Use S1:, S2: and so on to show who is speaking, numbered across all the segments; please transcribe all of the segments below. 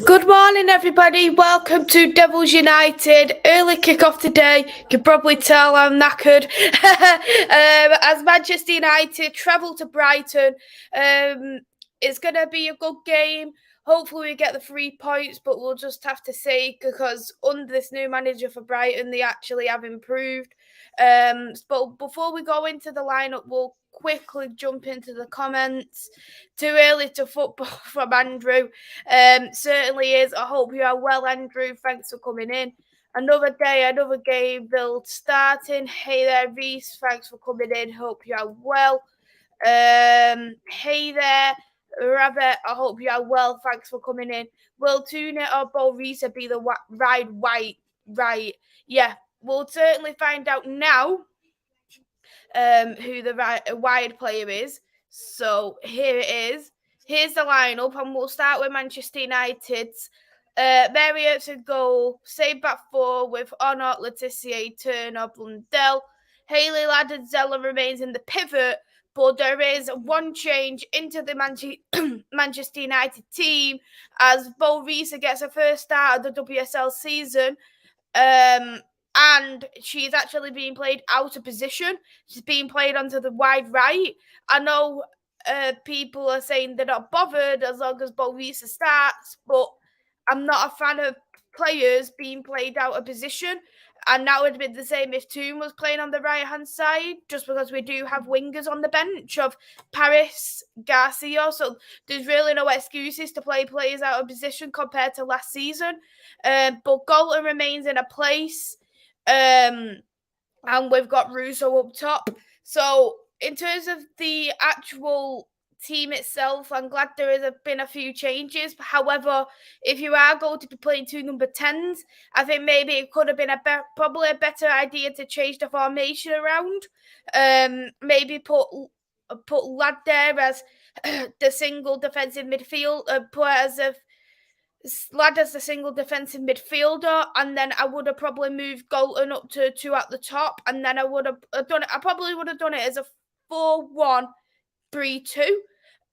S1: Good morning, everybody. Welcome to Devils United. Early kick-off today. You can probably tell I'm knackered. As Manchester United travel to Brighton, it's going to be a good game. Hopefully we get the 3 points, but we'll just have to see because under this new manager for Brighton, they actually have improved. But before we go into the lineup, we'll quickly jump into the comments. Too early to football from Andrew. Certainly is. I hope you are well, Andrew. Thanks for coming in. Another day, another game build starting. Hey there, Reese. Thanks for coming in. Hope you are well. Hey there, Rabbit. I hope you are well. Thanks for coming in. Will Tuna or Bo Reese be the right? Yeah, we'll certainly find out now who the wide player is. So here it is. Here's the lineup, and we'll start with Manchester United's. Mary Earps in goal, same back four with Onot, Letitia, Turner, Blundell. Hayley Ladd and Zella remains in the pivot, but there is one change into the Manchester United team as Bo Reese gets her first start of the WSL season. And she's actually being played out of position. She's being played onto the wide right. I know people are saying they're not bothered as long as Bo Reese starts, but I'm not a fan of players being played out of position. And that would have been the same if Toon was playing on the right-hand side, just because we do have wingers on the bench of Paris, Garcia. So there's really no excuses to play players out of position compared to last season. But Galton remains in a place. And we've got Russo up top. So in terms of the actual team itself, I'm glad there has been a few changes. However, if you are going to be playing two number 10s, I think maybe it could have been probably a better idea to change the formation around. Maybe put Ladd there as the single defensive midfield, put as a Ladd as the single defensive midfielder, and then I would have probably moved Galton up to 2 at the top, and then I would have done it. I probably would have done it as a 4-1-3-2.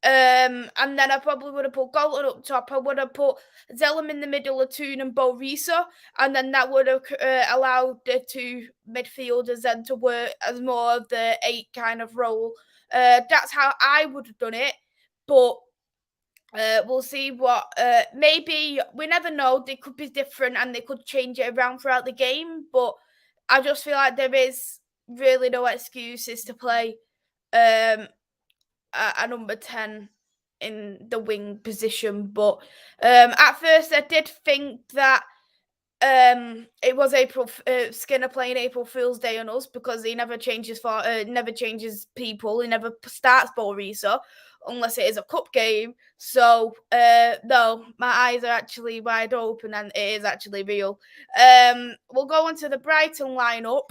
S1: And then I probably would have put Galton up top. I would have put Zellum in the middle of Toon and Bo Reese, and then that would have allowed the two midfielders then to work as more of the 8 kind of role. That's how I would have done it, but we'll see what, maybe, we never know, they could be different and they could change it around throughout the game, but I just feel like there is really no excuses to play a number 10 in the wing position. But at first I did think that it was Skinner playing April Fool's Day on us because he never changes people. He never starts Borisa unless it is a cup game. So no, my eyes are actually wide open and it is actually real. We'll go into the Brighton lineup.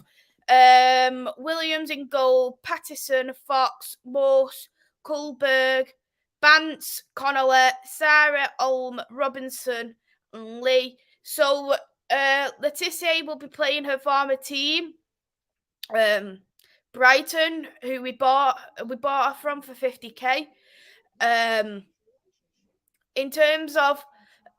S1: Williams in goal, Pattison, Fox, Morse, Kullberg, Bance, Connolly, Sarah, Ulm, Robinson, and Lee. So Letitia will be playing her former team, Brighton, who we bought her from for 50k. In terms of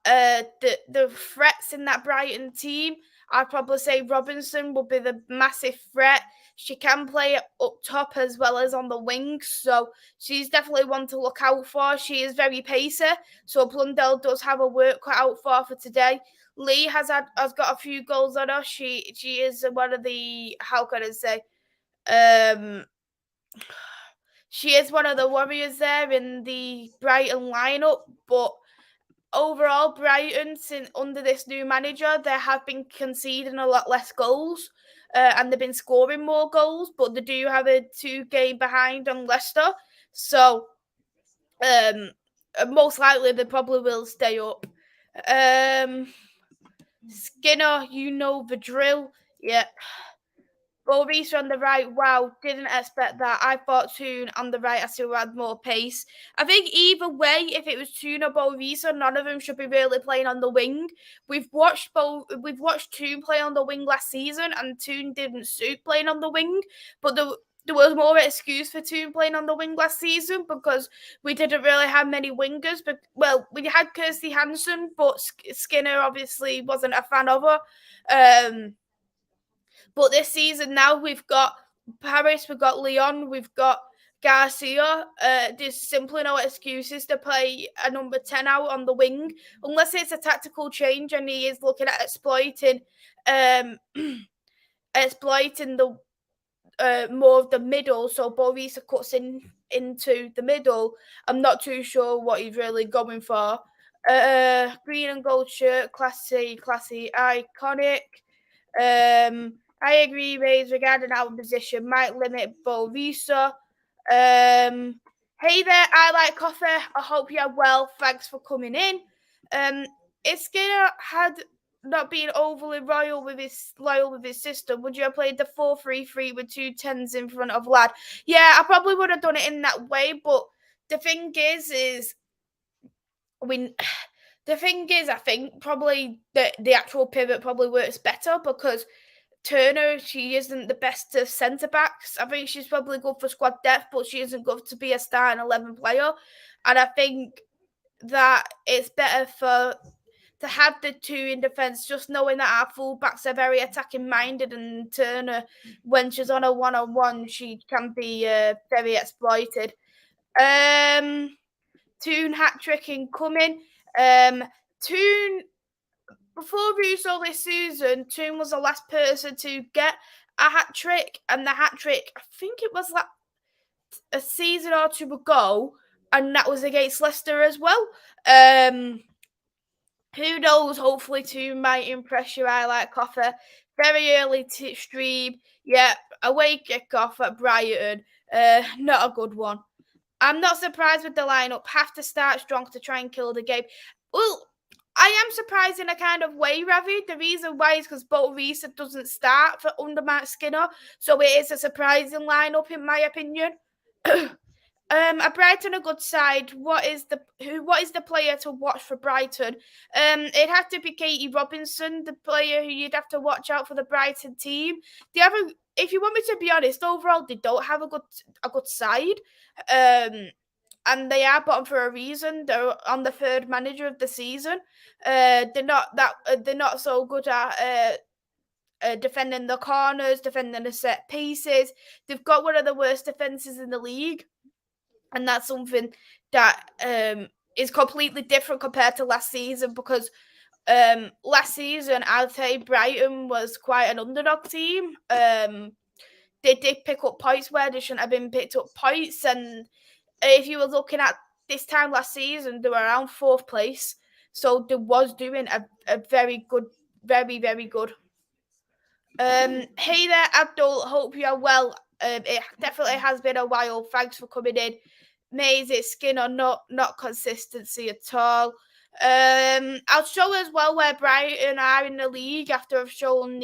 S1: the threats in that Brighton team, I'd probably say Robinson will be the massive threat. She can play up top as well as on the wings, so she's definitely one to look out for. She is very pacey, so Blundell does have a work cut out for today. Lee has got a few goals on her. She is one of the, how can I say, she is one of the warriors there in the Brighton lineup. But overall, Brighton, under this new manager, they have been conceding a lot less goals. And they've been scoring more goals, but they do have a 2-game behind on Leicester. So most likely they probably will stay up. Skinner, you know the drill. Yeah. Bo Reese on the right, wow, didn't expect that. I thought Toon on the right has to add more pace. I think either way, if it was Toon or Bo Reese, none of them should be really playing on the wing. We've watched Toon play on the wing last season, and Toon didn't suit playing on the wing. But there was more excuse for Toon playing on the wing last season because we didn't really have many wingers. But we had Kirsty Hansen, but Skinner obviously wasn't a fan of her. But this season now we've got Paris, we've got Leon, we've got Garcia. There's simply no excuses to play a number 10 out on the wing unless it's a tactical change and he is looking at exploiting the more of the middle, so Borisa cuts into the middle. I'm not too sure what he's really going for. Green and gold shirt, classy, iconic. I agree, Mays, regarding our position might limit Borisa. Hey there, I like coffee. I hope you're well. Thanks for coming in. If Skinner had not being overly loyal with his system, would you have played the 4-3-3 with 2 10s in front of Lad? Yeah, I probably would have done it in that way, but the thing is I think probably the actual pivot probably works better because Turner, she isn't the best of centre backs. I think she's probably good for squad depth, but she isn't good to be a starting 11 player. And I think that it's better to have the two in defence, just knowing that our fullbacks are very attacking minded, and Turner, when she's on a one-on-one, she can be very exploited. Toon hat-trick incoming. Toon, before Russo this season, Toon was the last person to get a hat-trick, and the hat-trick, I think it was like a season or two ago, and that was against Leicester as well. Who knows? Hopefully, Toon might impress you. I like coffee. Very early stream. Yeah, away kickoff at Brighton. Not a good one. I'm not surprised with the lineup. Have to start strong to try and kill the game. Well, I am surprised in a kind of way, Ravi. The reason why is because Bo Reese doesn't start for under Matt Skinner, so it is a surprising lineup in my opinion. A Brighton a good side. What is the player to watch for Brighton? It'd have to be Katie Robinson, the player who you'd have to watch out for the Brighton team. If you want me to be honest, overall they don't have a good side. And they are bottom for a reason. They're on the third manager of the season. They're not so good at defending the corners, defending the set pieces. They've got one of the worst defenses in the league. And that's something that is completely different compared to last season because last season, I'd say Brighton was quite an underdog team. They did pick up points where they shouldn't have been picked up points. And if you were looking at this time last season, they were around 4th place. So they was doing a very good, very, very good. Hey there, Abdul. Hope you are well. It definitely has been a while. Thanks for coming in. Maisy, Skinner, not consistency at all. I'll show as well where Brighton are in the league after I've shown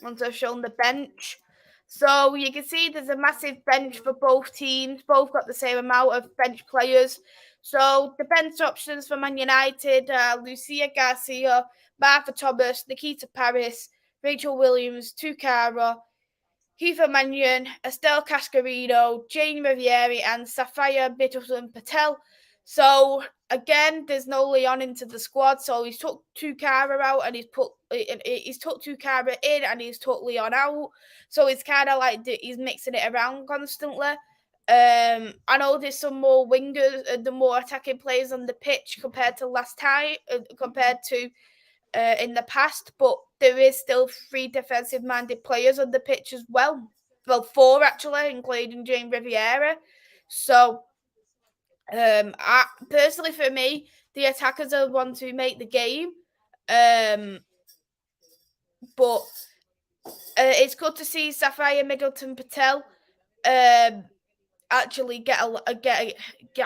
S1: once I've shown the bench. So you can see there's a massive bench for both teams. Both got the same amount of bench players. So the bench options for Man United are Lucia Garcia, Martha Thomas, Nikita Paris, Rachel Williams, Tukara, Heather Mannion, Estelle Cascarino, Jane Riviere, and Sapphire Middleton Patel. So again, there's no Leon into the squad, so he's took Tukara out and he's took Tukara in and he's took Leon out. So it's kind of like he's mixing it around constantly. I know there's some more wingers, the more attacking players on the pitch compared to last time, compared to in the past, but there is still 3 defensive-minded players on the pitch as well. Well, 4 actually, including Jane Riviera. So, personally, for me, the attackers are the ones who make the game. But it's good to see Sapphire Middleton Patel actually get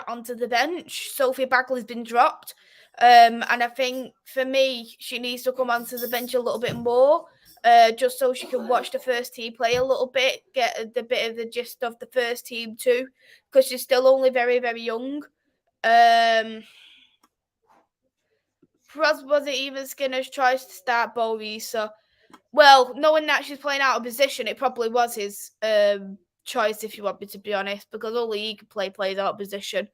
S1: onto the bench. Sophie Bagley's been dropped. And I think for me, she needs to come onto the bench a little bit more, just so she can watch the first team play a little bit, get the bit of the gist of the first team too, because she's still only very, very young. Was it even Skinner's choice to start Borisa? Well, knowing that she's playing out of position, it probably was his choice, if you want me to be honest, because only he can play plays out of position.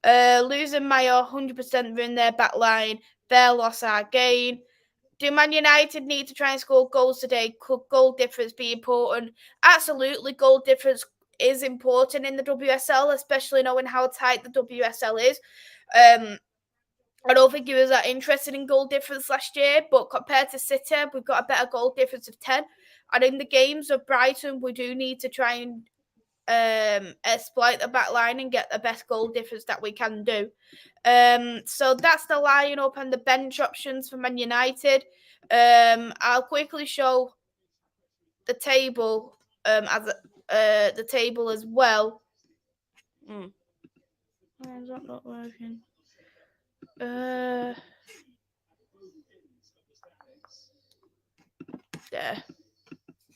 S1: Losing Maya 100% ruined their back line. Their loss, our gain. Do Man United need to try and score goals today? Could goal difference be important? Absolutely, goal difference is important in the WSL, especially knowing how tight the WSL is. I don't think he was that interested in goal difference last year, but compared to City, we've got a better goal difference of 10. And in the games of Brighton, we do need to try and exploit the back line and get the best goal difference that we can do. So that's the lineup and the bench options for Man United. I'll quickly show the table the table as well. Why is that not working? There.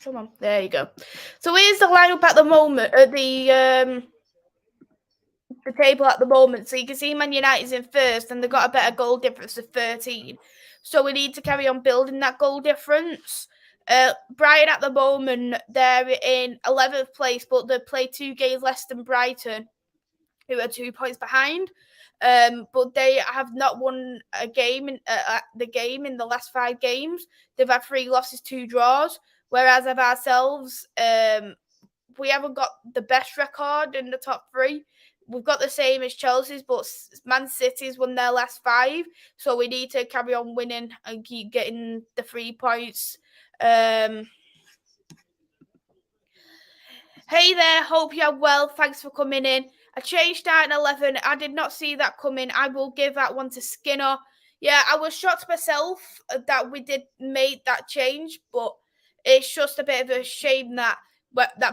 S1: Come on, there you go. So here's the lineup at the moment. The table at the moment. So you can see Man United's in first, and they've got a better goal difference of 13. So we need to carry on building that goal difference. Brighton at the moment, they're in 11th place, but they play 2 games less than Brighton, who are 2 points behind. But they have not won a game in the last 5 games. They've had 3 losses, 2 draws. Whereas of ourselves, we haven't got the best record in the top 3. We've got the same as Chelsea's, but Man City's won their last 5. So we need to carry on winning and keep getting the 3 points. Hey there, hope you're well. Thanks for coming in. I changed starting 11. I did not see that coming. I will give that one to Skinner. Yeah, I was shocked myself that we did make that change, but it's just a bit of a shame that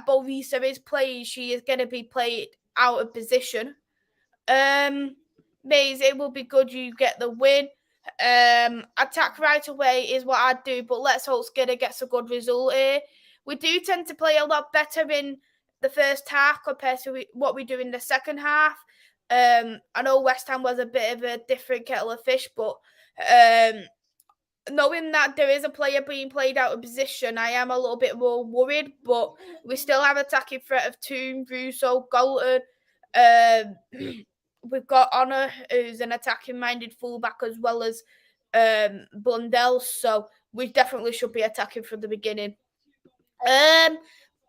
S1: Borisa is playing. She is going to be played out of position. Maisy, it will be good you get the win. Attack right away is what I'd do, but let's hope Skinner gets a good result here. We do tend to play a lot better in the first half compared to what we do in the second half. I know West Ham was a bit of a different kettle of fish, but knowing that there is a player being played out of position, I am a little bit more worried, but we still have attacking threat of Toon, Russo, Galton. We've got Honor, who's an attacking-minded fullback, as well as Blundell, so we definitely should be attacking from the beginning.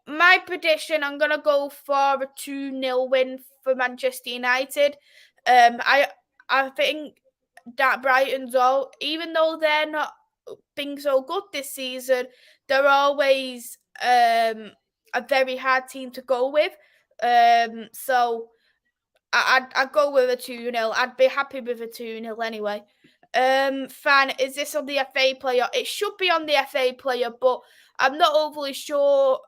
S1: My prediction, I'm going to go for a 2-0 win for Manchester United. I think that Brighton's all, even though they're not being so good this season, they're always a very hard team to go with. So I'd go with a 2-0. I'd be happy with a 2-0 anyway. Fan, is this on the FA player? It should be on the FA player, but I'm not overly sure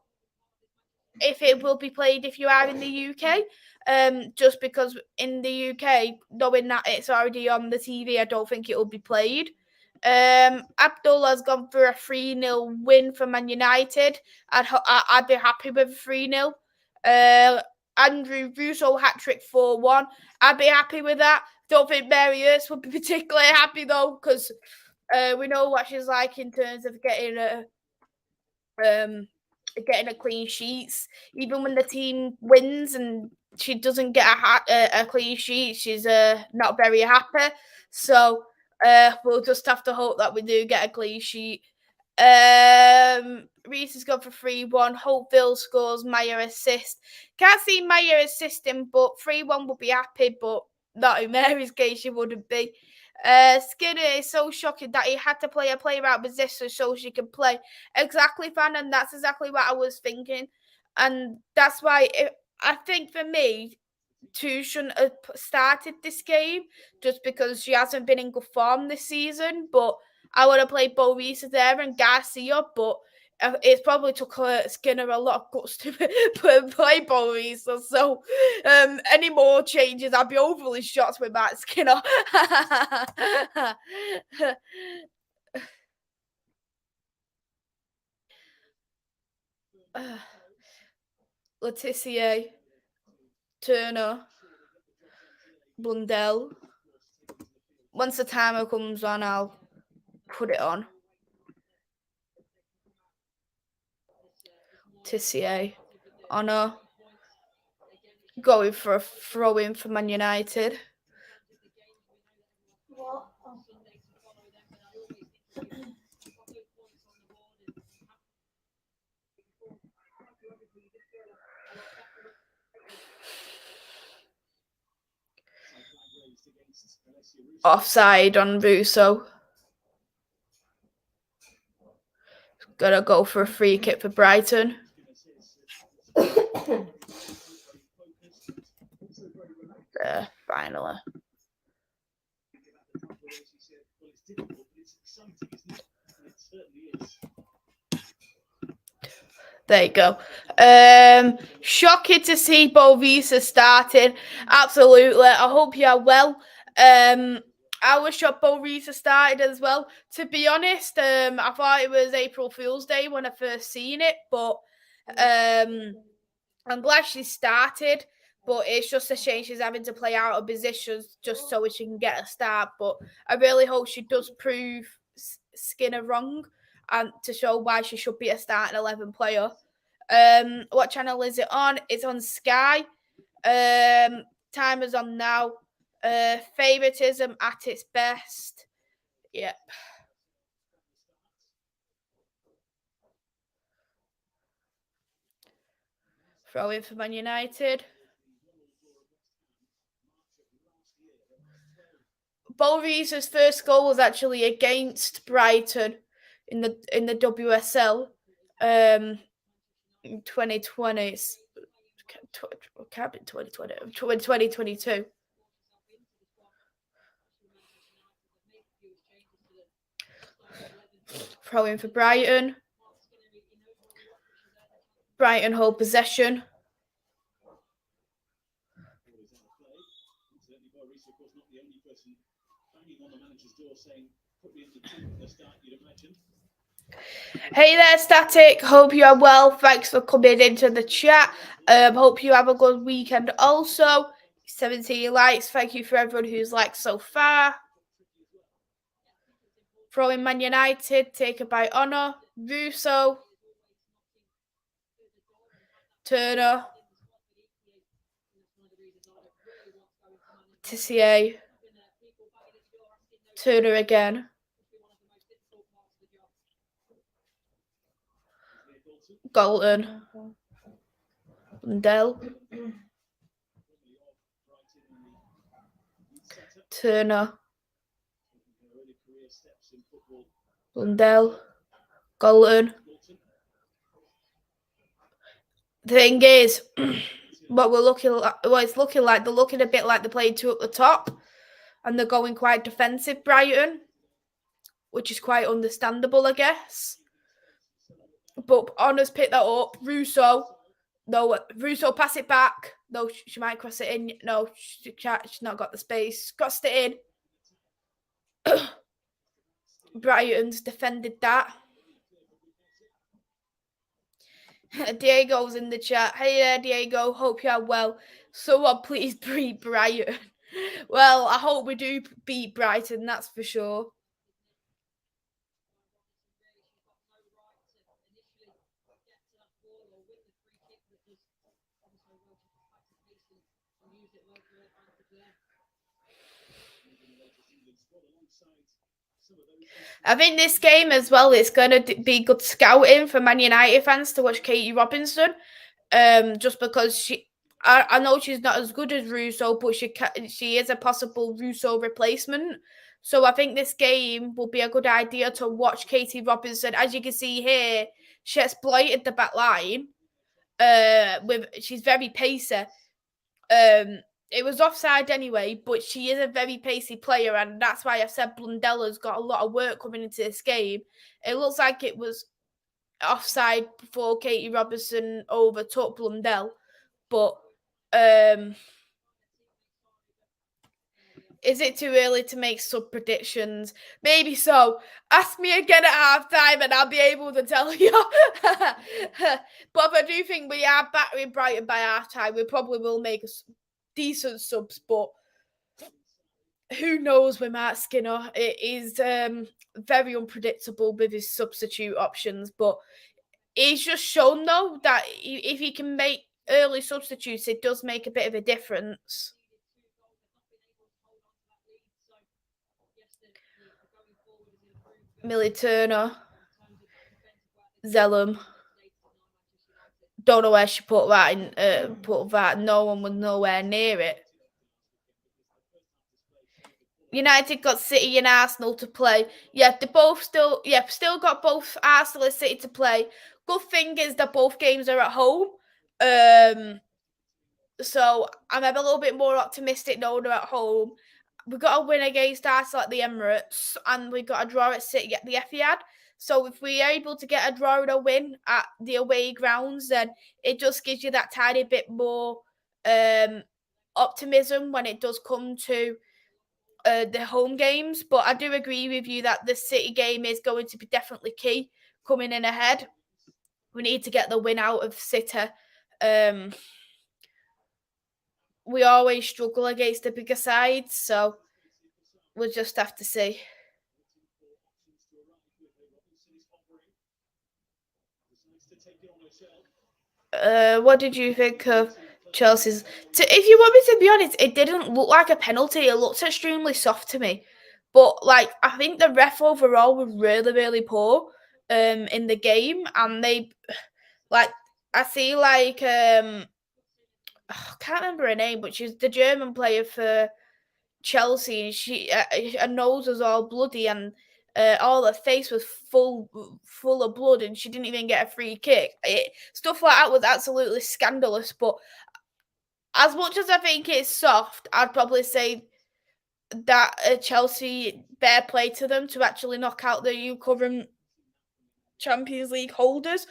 S1: if it will be played if you are in the UK. Just because in the UK, knowing that it's already on the TV, I don't think it will be played. Abdullah's gone for a 3-0 win for Man United. I'd be happy with a 3-0. Andrew Russo hat-trick 4-1. I'd be happy with that. Don't think Mary Earps would be particularly happy though, because we know what she's like in terms of getting a clean sheets. Even when the team wins and she doesn't get a clean sheet, she's not very happy. So we'll just have to hope that we do get a clean sheet. Reese has gone for 3-1. Hopeville scores. Maya assist. Can't see Maya assisting, but 3-1 would be happy, but not in Mary's case, she wouldn't be. Skinner is so shocking that he had to play a player out of position so she can play. Exactly, fan, and that's exactly what I was thinking. And that's why I think for me, Tu shouldn't have started this game just because she hasn't been in good form this season. But I would have played Borisa there and Garcia, but it's probably took Skinner a lot of guts to play Borisa. So any more changes, I'd be overly shocked with Matt Skinner. Letitia, Turner, Blundell. Once the timer comes on, I'll put it on. Tissier. Honour. Going for a throw-in for Man United. Offside on Russo. Gonna go for a free kick for Brighton. Finally. There you go. Shocking to see Bo Visa starting. Absolutely. I hope you are well. I was shocked Bo Visa started as well. To be honest, I thought it was April Fool's Day when I first seen it, but I'm glad she started. But it's just a shame she's having to play out of positions just so she can get a start. But I really hope she does prove Skinner wrong and to show why she should be a starting 11 player. What channel is it on? It's on Sky. Time is on now. Favoritism at its best. Yep. Throw in for Man United. Bo Risa's first goal was actually against Brighton in the WSL. 2020. It can't be 2020. 2022. Throw in for Brighton. Brighton hold possession. Hey there, Static. Hope you are well. Thanks for coming into the chat. Hope you have a good weekend also. 17 likes. Thank you for everyone who's liked so far. Throwing Man United, taken by Honour. Russo. Turner. Tissier. Turner again. Golden. Lundell. Turner. Lundell. Golden. The thing is, what we're looking like, it's looking like they're looking a bit like they're playing two at the top, and they're going quite defensive, Brighton, which is quite understandable, I guess. But Honour's picked that up. Russo, pass it back. No, she might cross it in. No, she's not got the space. Crossed it in. Brighton's defended that. Diego's in the chat. Hey there, Diego. Hope you are well. Someone please beat Brighton. Well, I hope we do beat Brighton, that's for sure. I think this game as well, it's going to be good scouting for Man United fans to watch Katie Robinson. Just because I know she's not as good as Russo, but she is a possible Russo replacement. So I think this game will be a good idea to watch Katie Robinson. As you can see here, she exploited the back line. She's very pacey. It was offside anyway, but she is a very pacey player, and that's why I said Blundella's got a lot of work coming into this game. It looks like it was offside before Katie Robinson overtook Blundell, but is it too early to make sub predictions? Maybe so. Ask me again at halftime and I'll be able to tell you. But I do think we are battering Brighton by halftime. We probably will make decent subs, but who knows with Mark Skinner? It is very unpredictable with his substitute options, but he's just shown though that if he can make early substitutes, it does make a bit of a difference. Millie Turner, Zellum. Don't know where she put that in. Put that. No one was nowhere near it. United got City and Arsenal to play. Yeah, they both still got both Arsenal and City to play. Good thing is that both games are at home. So I'm a little bit more optimistic knowing they're at home. We got a win against Arsenal at the Emirates, and we got a draw at City at the Etihad. So if we are able to get a draw and a win at the away grounds, then it just gives you that tiny bit more optimism when it does come to the home games. But I do agree with you that the City game is going to be definitely key coming in ahead. We need to get the win out of City. We always struggle against the bigger sides, so we'll just have to see. What did you think of Chelsea's? If you want me to be honest, it didn't look like a penalty. It looked extremely soft to me. But like, I think the ref overall was really, really poor in the game, and they like I see like I can't remember her name, but she's the German player for Chelsea, and she her nose was all bloody, and all her face was full of blood, and she didn't even get a free kick. Stuff like that was absolutely scandalous. But as much as I think it's soft, I'd probably say that Chelsea, fair play to them to actually knock out the current Champions League holders.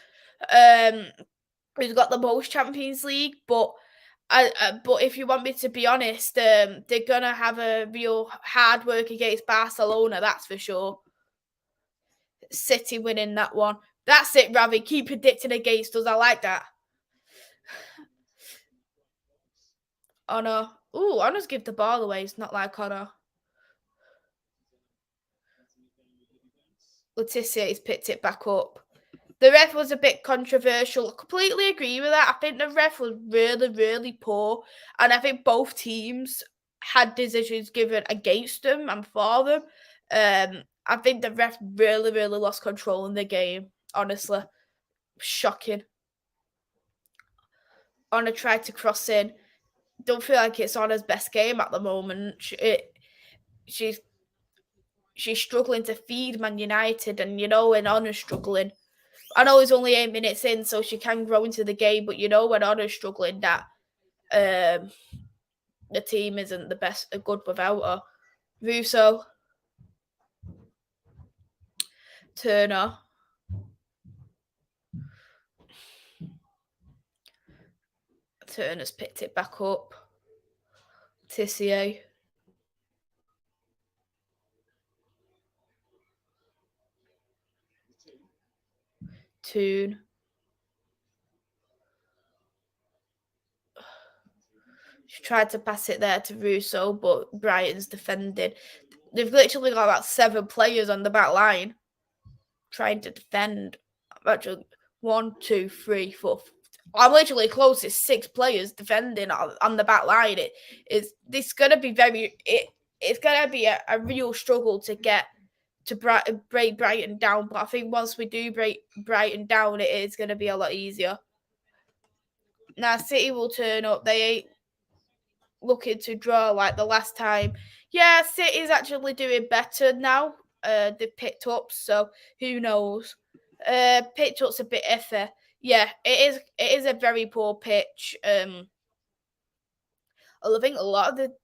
S1: Who's got the most Champions League, but but if you want me to be honest, they're gonna have a real hard work against Barcelona, that's for sure. City winning that one. That's it, Ravi. Keep predicting against us. I like that. Honor. Ooh, Honor's give the ball away. It's not like Honor. Letitia's picked it back up. The ref was a bit controversial. I completely agree with that. I think the ref was really, really poor. And I think both teams had decisions given against them and for them. I think the ref really, really lost control in the game. Honestly. Shocking. Honor tried to cross in. Don't feel like it's Honor's best game at the moment. She's struggling to feed Man United, and when Honor's struggling. I know it's only 8 minutes in, so she can grow into the game, but when Honor's struggling, that the team isn't the best, good without her. Russo, Turner, Turner's picked it back up. Tissier. Toon. She tried to pass it there to Russo, but Brighton's defending. They've literally got about 7 players on the back line trying to defend. Actually, 1, 2, 3, 4. I'm literally close to 6 players defending on the back line. It's gonna be it's gonna be a real struggle to get to break Brighton down. But I think once we do break Brighton down, it is gonna be a lot easier. Now City will turn up. They ain't looking to draw like the last time. Yeah, City's actually doing better now. They've picked up, so who knows? Pitch up's a bit iffy. Yeah, it is a very poor pitch. I think a lot of the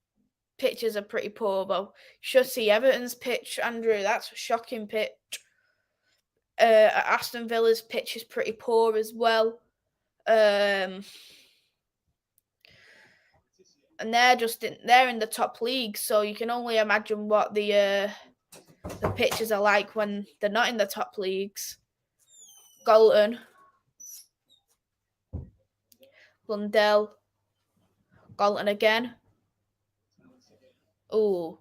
S1: pitches are pretty poor though. Should see Everton's pitch, Andrew. That's a shocking pitch. Aston Villa's pitch is pretty poor as well. And they're in the top league, so you can only imagine what the pitches are like when they're not in the top leagues. Galton, Lundell, Galton again. Oh,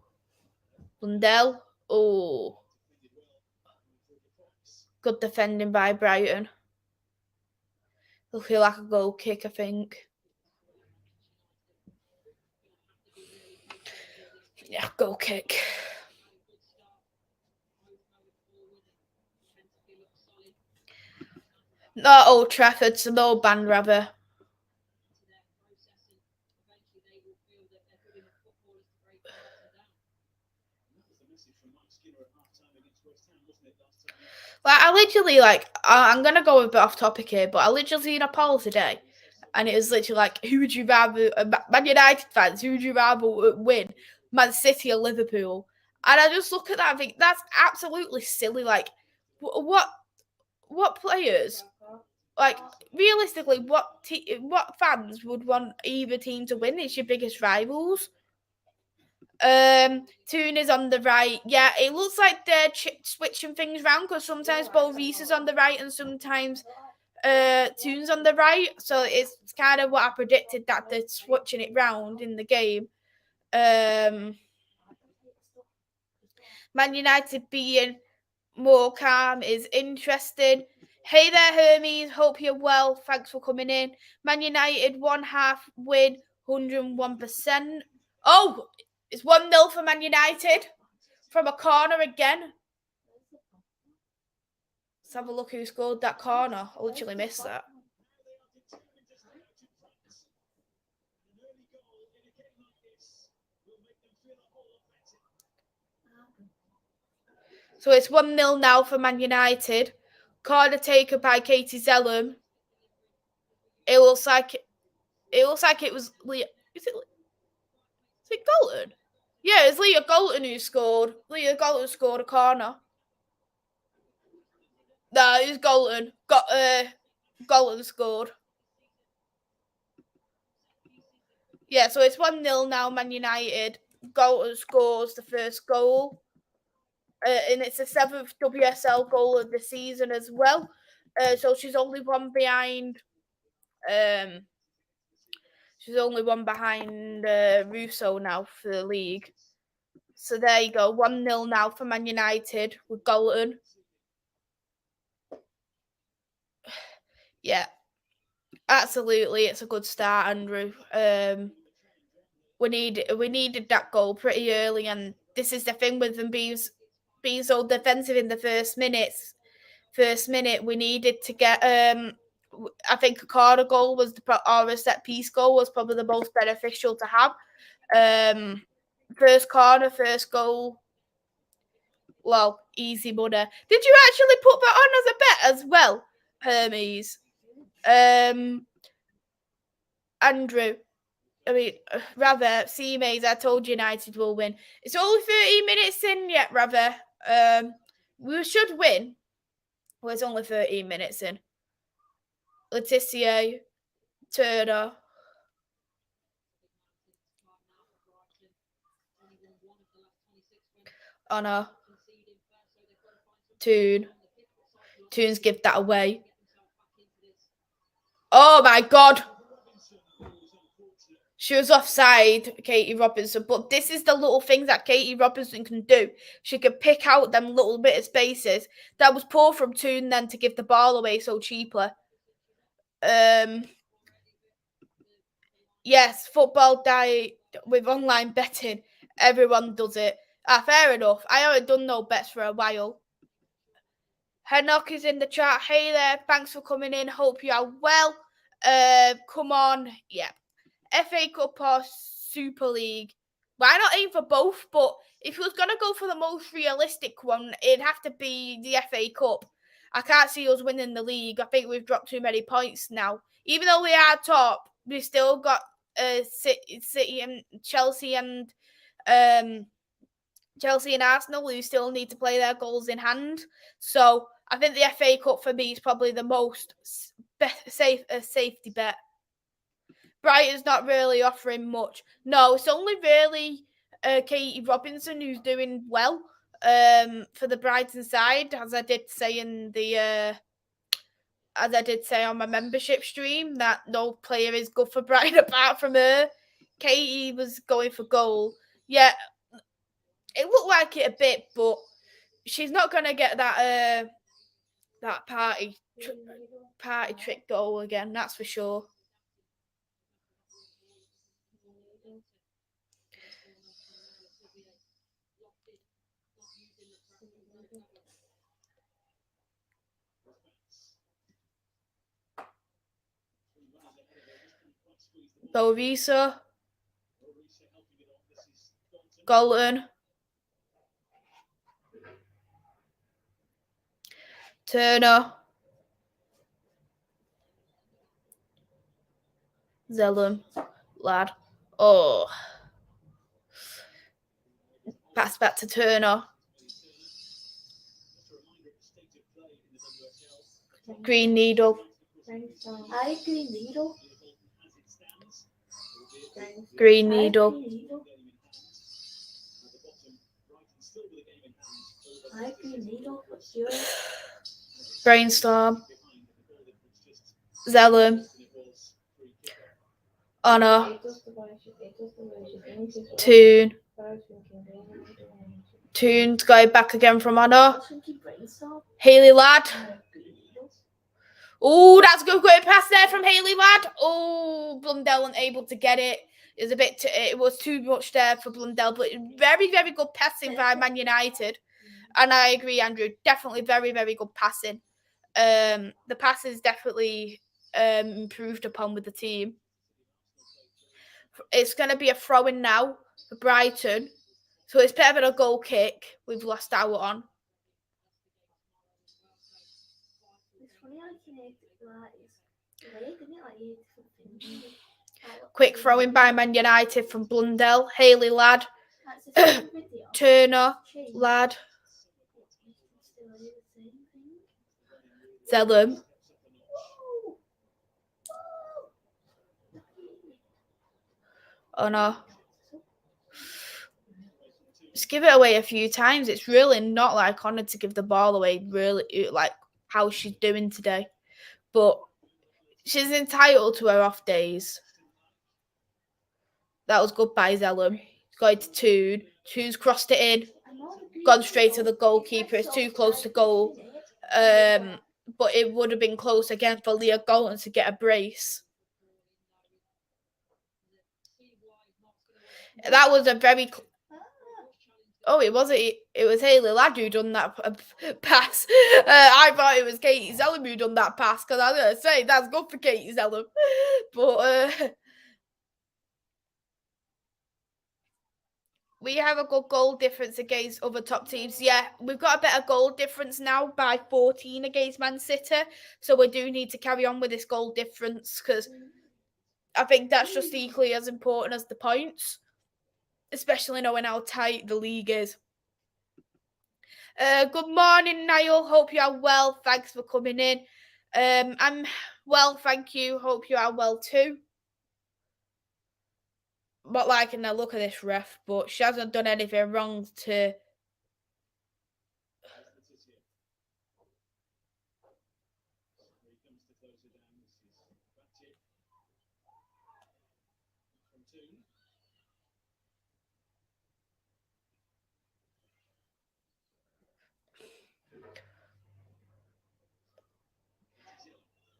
S1: Lundell. Oh, good defending by Brighton. It'll feel like a goal kick, I think. Yeah, goal kick. Not Old Trafford, so no band rather. Like, I literally, like, I'm going to go a bit off topic here, but I literally seen a poll today, and it was literally like, who would you rather, Man United fans, who would you rather win, Man City or Liverpool? And I just look at that and think, that's absolutely silly. Like, what players, like, realistically, what fans would want either team to win? It's your biggest rivals. Toon is on the right. Yeah, it looks like they're switching things around because sometimes Bo Reese is on the right and sometimes Toon's on the right. So it's kind of what I predicted, that they're switching it round in the game. Man United being more calm is interesting. Hey there, Hermes. Hope you're well. Thanks for coming in. Man United 1/2 win, 101%. Oh, it's 1-0 for Man United from a corner again. Let's have a look who scored that corner. I literally missed that. So it's 1-0 now for Man United. Corner taken by Katie Zellum. It looks like it was Leah. Is it Golden? Yeah, it's Leah Golden who scored. Leah Golden scored a corner. No, it was Golden. Golden scored. Yeah, so it's 1-0 now, Man United. Golden scores the first goal. And it's the 7th WSL goal of the season as well. So she's only one behind. She's only one behind Russo now for the league. So there you go, 1-0 now for Man United with Golden. Yeah, absolutely, it's a good start, Andrew. We needed that goal pretty early, and this is the thing with them being so defensive in the first minute, we needed to get. I think a corner goal or a set piece goal was probably the most beneficial to have. First corner, first goal. Well, easy money. Did you actually put that on as a bet as well, Hermes? Andrew. I mean, rather, MUFCMais, I told United will win. It's only 30 minutes in yet, rather. We should win. Well, it's only 13 minutes in. Letitia, Turner. Honor. Toon's give that away. Oh my God. She was offside, Katie Robinson, but this is the little things that Katie Robinson can do. She can pick out them little bit of spaces. That was poor from Toon then to give the ball away so cheaply. Yes, football died with online betting. Everyone does it. Fair enough. I haven't done no bets for a while. Henok is in the chat. Hey there, thanks for coming in. Hope you are well. Come on, yeah. FA Cup or Super League. Why not aim for both? But if you was gonna go for the most realistic one, it'd have to be the FA Cup. I can't see us winning the league. I think we've dropped too many points now. Even though we are top, we've still got City and Chelsea and Arsenal who still need to play their goals in hand. So I think the FA Cup for me is probably the most safety bet. Brighton's not really offering much. No, it's only really Katie Robinson who's doing well for the Brighton side, as I did say on my membership stream, that no player is good for Brighton apart from her. Katie was going for goal. Yeah, it looked like it a bit, but she's not going to get that party party trick goal again, that's for sure. Borisa. Golden. Turner. Zellum. Lad. Oh. Pass back to Turner. Green Needle.
S2: Green Needle.
S1: Green Needle.
S2: Green Needle. What's yours?
S1: Brainstorm. Zellum. Honor. Toon. Toon's going back again from Honor. Haley Ladd. Oh, that's a good pass there from Haley Ladd. Oh, Blundell unable to get it. It was too much there for Blundell, but very, very good passing by Man United. And I agree, Andrew. Definitely very, very good passing. The pass is definitely improved upon with the team. It's going to be a throw-in now for Brighton. So it's better than a goal kick we've lost out on. Quick throw-in by Man United from Blundell. Haley Ladd. Turner. Ladd. Zellum. Oh no. Just give it away a few times. It's really not like Honor to give the ball away, really, like how she's doing today. But she's entitled to her off days. That was good by Zellum. Going to Toon. Toon's crossed it in. Gone straight to the goalkeeper. It's too close to goal. But it would have been close again for Leah Golden to get a brace. That was a very... Oh, it wasn't. It was Haley Ladd who done that pass. I thought it was Katie Zellum who done that pass, because I was going to say, that's good for Katie Zellum. But we have a good goal difference against other top teams. Yeah, we've got a better goal difference now by 14 against Man City. So we do need to carry on with this goal difference, because I think that's just equally as important as the points, especially knowing how tight the league is. Good morning, Niall. Hope you are well. Thanks for coming in. I'm well, thank you. Hope you are well too. Not liking the look of this ref, but she hasn't done anything wrong to...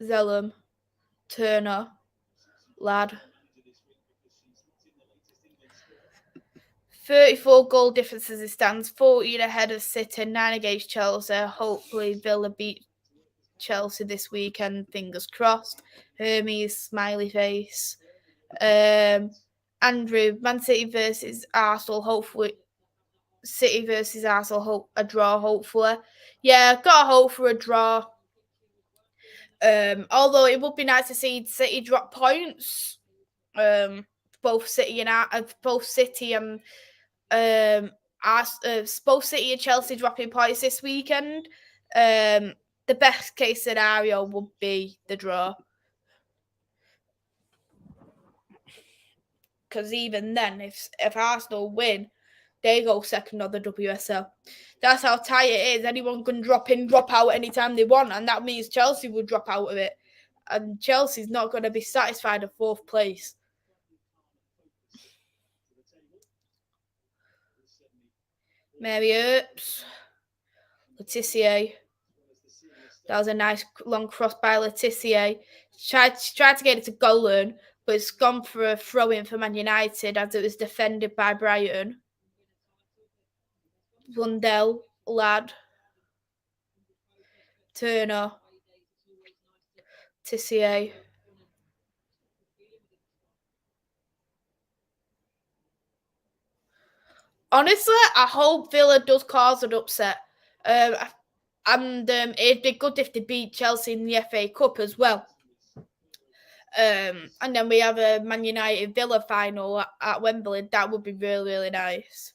S1: Zellum, Turner, Ladd. 34 goal difference as it stands, 14 ahead of City, 9 against Chelsea. Hopefully Villa beat Chelsea this weekend, fingers crossed. Hermes, smiley face. Andrew, Man City versus Arsenal, hopefully. City versus Arsenal, a draw, hopefully. Yeah, got a hope for a draw. Although it would be nice to see City drop points. Both City and both City and Chelsea dropping points this weekend. The best case scenario would be the draw. Because even then, if Arsenal win, they go second on the WSL. That's how tight it is. Anyone can drop in, drop out anytime they want, and that means Chelsea will drop out of it. And Chelsea's not going to be satisfied at 4th place. Mary Earps, Letitia, That was a nice long cross by Laetitia. Tried to get it to Golan, but it's gone for a throw-in for Man United as it was defended by Brighton. Lundell, Lad, Turner, Tissier. Honestly, I hope Villa does cause an upset. And it'd be good if they beat Chelsea in the FA Cup as well. And then we have a Man United Villa final at Wembley. That would be really, really nice.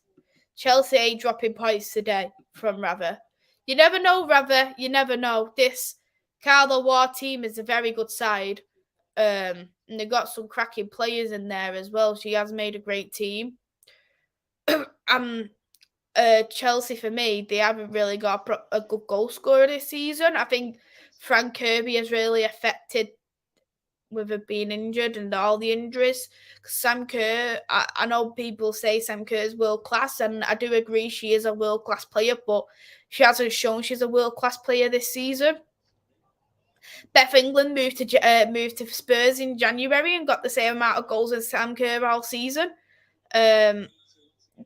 S1: Chelsea ain't dropping points today from Rather. You never know, Rather. You never know. This Carlo War team is a very good side. And they've got some cracking players in there as well. She has made a great team. Chelsea, for me, they haven't really got a good goal scorer this season. I think Frank Kirby has really affected with her being injured and all the injuries. Sam Kerr, I know people say Sam Kerr is world class, and I do agree she is a world class player, but she hasn't shown she's a world class player this season. Beth England moved to Spurs in January and got the same amount of goals as Sam Kerr all season.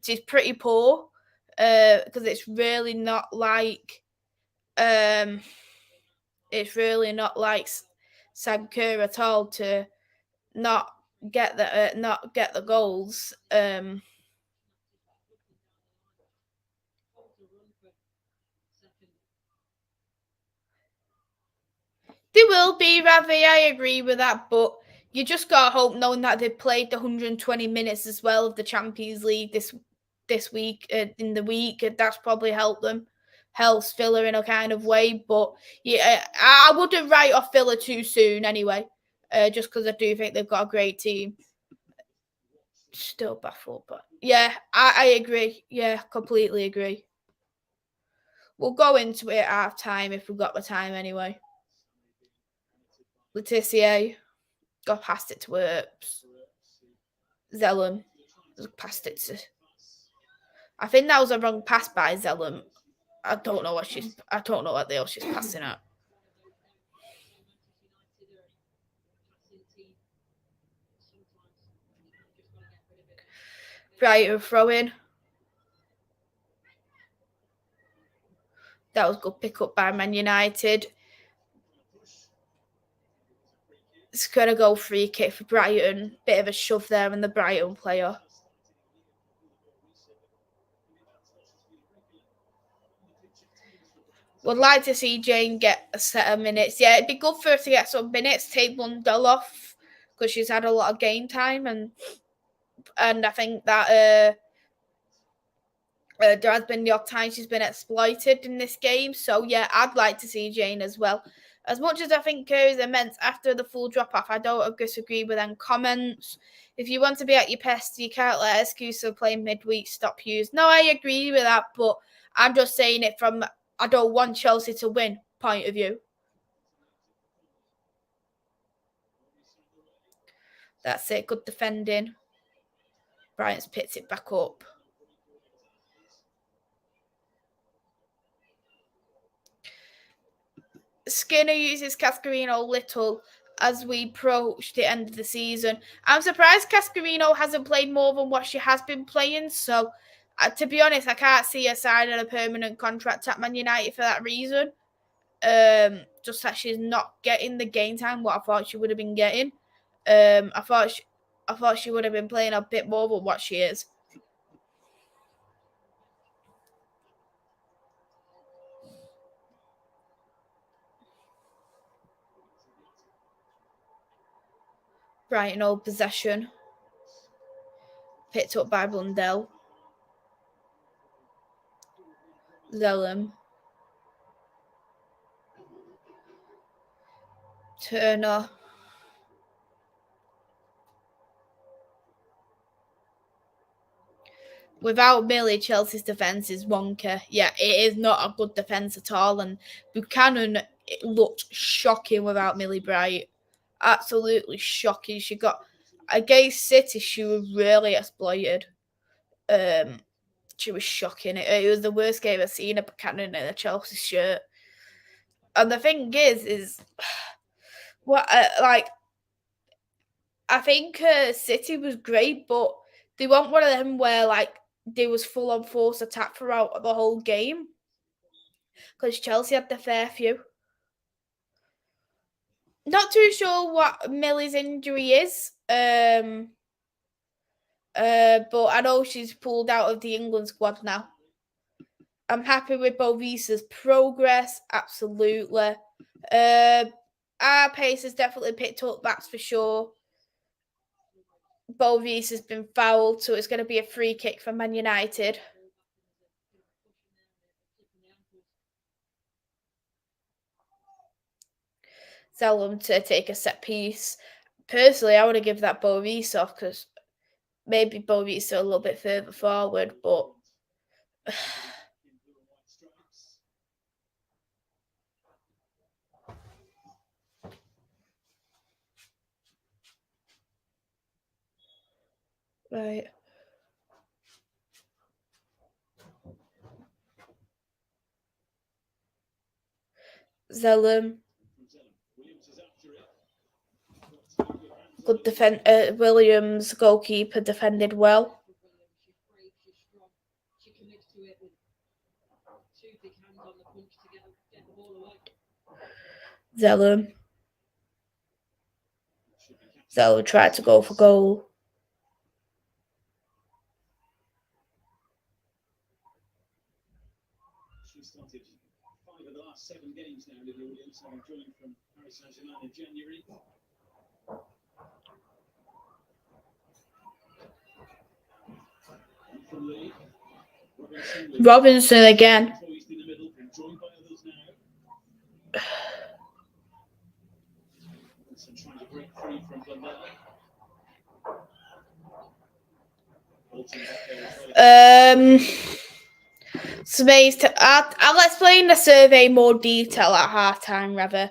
S1: She's pretty poor because it's really not like Sam Kerr at all to not get the goals. They will be, Ravi, I agree with that, but you just gotta hope, knowing that they've played the 120 minutes as well of the Champions League this week in the week, that's probably helped Villa in a kind of way. But yeah, I wouldn't write off Villa too soon anyway, just because I do think they've got a great team. Still baffled, but yeah, I agree. Yeah, completely agree. We'll go into it at half time if we've got the time anyway. Laetitia got past it to Earps. Zellum passed it to. I think that was a wrong pass by Zellum. I don't know what the hell she's passing at. Brighton throw-in. That was good pick up by Man United. It's going to go free kick for Brighton. Bit of a shove there in the Brighton player. Would like to see Jane get a set of minutes. Yeah, it'd be good for her to get some minutes, take Lundell off, because she's had a lot of game time, and I think that there has been the odd time she's been exploited in this game. So yeah, I'd like to see Jane as well. As much as I think Kerr is immense after the full drop-off, I don't disagree with them comments. If you want to be at your best, you can't let excuse of playing midweek stop use. No, I agree with that, but I'm just saying it from I don't want Chelsea to win point of view. That's it. Good defending. Bryant's picked it back up. Skinner uses Cascarino little as we approach the end of the season. I'm surprised Cascarino hasn't played more than what she has been playing. So, to be honest, I can't see her signing a permanent contract at Man United for that reason. Just that she's not getting the game time what I thought she would have been getting. I thought she would have been playing a bit more than what she is. Brighton old possession. Picked up by Blundell. Zellum. Turner. Without Millie, Chelsea's defence is wonky. Yeah, it is not a good defence at all. And Buchanan looked shocking without Millie Bright. Absolutely shocking. She got against City. She was really exploited. She was shocking. It was the worst game I've seen of Buchanan in a Chelsea shirt. And the thing is what I think City was great, but they want one of them where like they was full on force attack throughout the whole game. Because Chelsea had the fair few. Not too sure what Millie's injury is. But I know she's pulled out of the England squad now. I'm happy with Bovisa's progress, absolutely. Our pace has definitely picked up, that's for sure. Bovisa's been fouled, so it's going to be a free kick for Man United. Zellum to take a set piece. Personally, I want to give that Bovisa because maybe Bovisa a little bit further forward, but right. Zellum. Good defend. Williams, goalkeeper, defended well. Zellum. Zellum tried to go for goal. She started 5 of the last 7 games now with the audience, having joined from Paris Saint-Germain in January. Robinson again. Maisy, I'll explain the survey in more detail at half-time, rather.